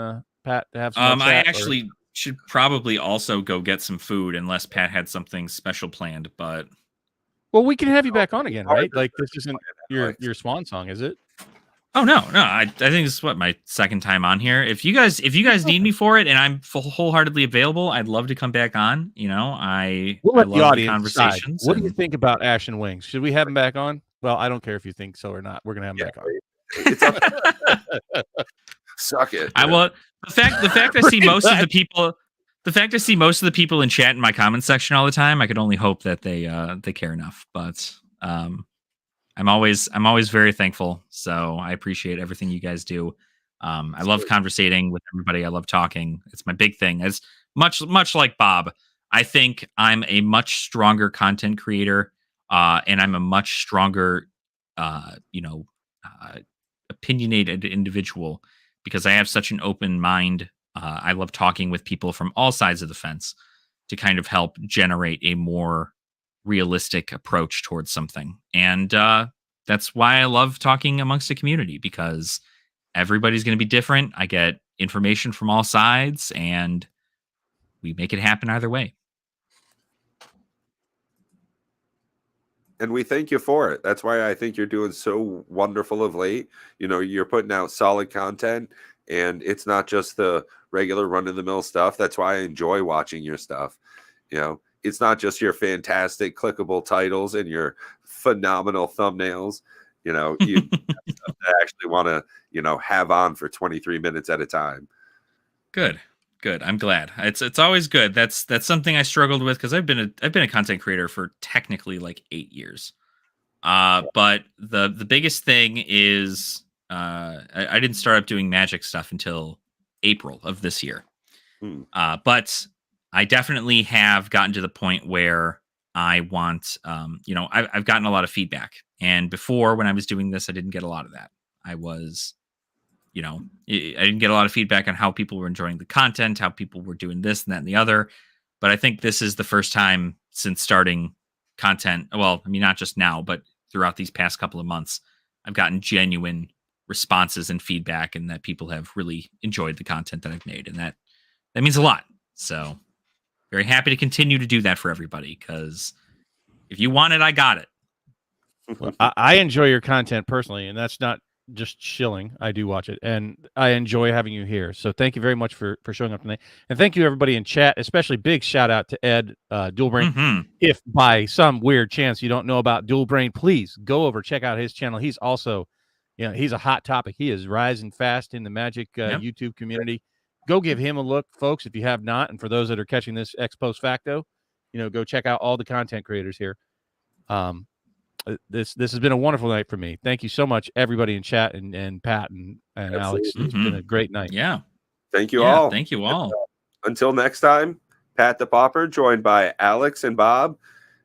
Pat, to have some? I actually should probably also go get some food, unless Pat had something special planned. But we can have you back on again, right? Like, this isn't your swan song, is it? Oh no! I think this is my 2nd time on here. If you guys need me for it, and I'm wholeheartedly available, I'd love to come back on. We'll let I the audience conversations. What do you think about Ash and Wings? Should we have him back on? Well, I don't care if you think so or not. We're gonna have him back on. It's up. Suck it. I will. The fact I see most of the people. The fact I see most of the people in chat in my comment section all the time, I could only hope that they care enough. But I'm always very thankful. So I appreciate everything you guys do. I love conversating with everybody. I love talking. It's my big thing. As much like Bob, I think I'm a much stronger content creator, and I'm a much stronger, opinionated individual, because I have such an open mind. I love talking with people from all sides of the fence to kind of help generate a more realistic approach towards something. And that's why I love talking amongst a community, because everybody's going to be different. I get information from all sides, and we make it happen either way. And we thank you for it. That's why I think you're doing so wonderful of late. You're putting out solid content, and it's not just the regular run-of-the-mill stuff. That's why I enjoy watching your stuff. You know, it's not just your fantastic clickable titles and your phenomenal thumbnails. You know, you actually want to, you know, have on for 23 minutes at a time. Good. I'm glad. It's always good. That's something I struggled with because I've been a content creator for technically like 8 years. But the biggest thing is I didn't start up doing Magic stuff until April of this year. But I definitely have gotten to the point where I want, you know, I've gotten a lot of feedback. And before, when I was doing this, I didn't get a lot of that. I was, you know, I didn't get a lot of feedback on how people were enjoying the content, how people were doing this and that and the other. But I think this is the first time since starting content. Well, I mean, not just now, but throughout these past couple of months, I've gotten genuine responses and feedback, and that people have really enjoyed the content that I've made. And that means a lot. So very happy to continue to do that for everybody, because if you want it, I got it. Well, I enjoy your content personally, and that's not just shilling. I do watch it, and I enjoy having you here. So thank you very much for showing up tonight. And thank you, everybody in chat, especially big shout out to Ed, Dual Brain. Mm-hmm. If by some weird chance you don't know about Dual Brain, please go over, check out his channel. He's also, you know, he's a hot topic. He is rising fast in the Magic YouTube community. Go give him a look, folks, if you have not. And for those that are catching this ex post facto, you know, go check out all the content creators here. This has been a wonderful night for me. Thank you so much, everybody in chat, and Pat and Alex. It's been a great night. Yeah. Thank you all. Thank you all. Until next time, Pat the Pauper, joined by Alex and Bob.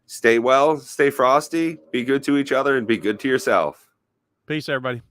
Stay well, stay frosty, be good to each other, and be good to yourself. Peace, everybody.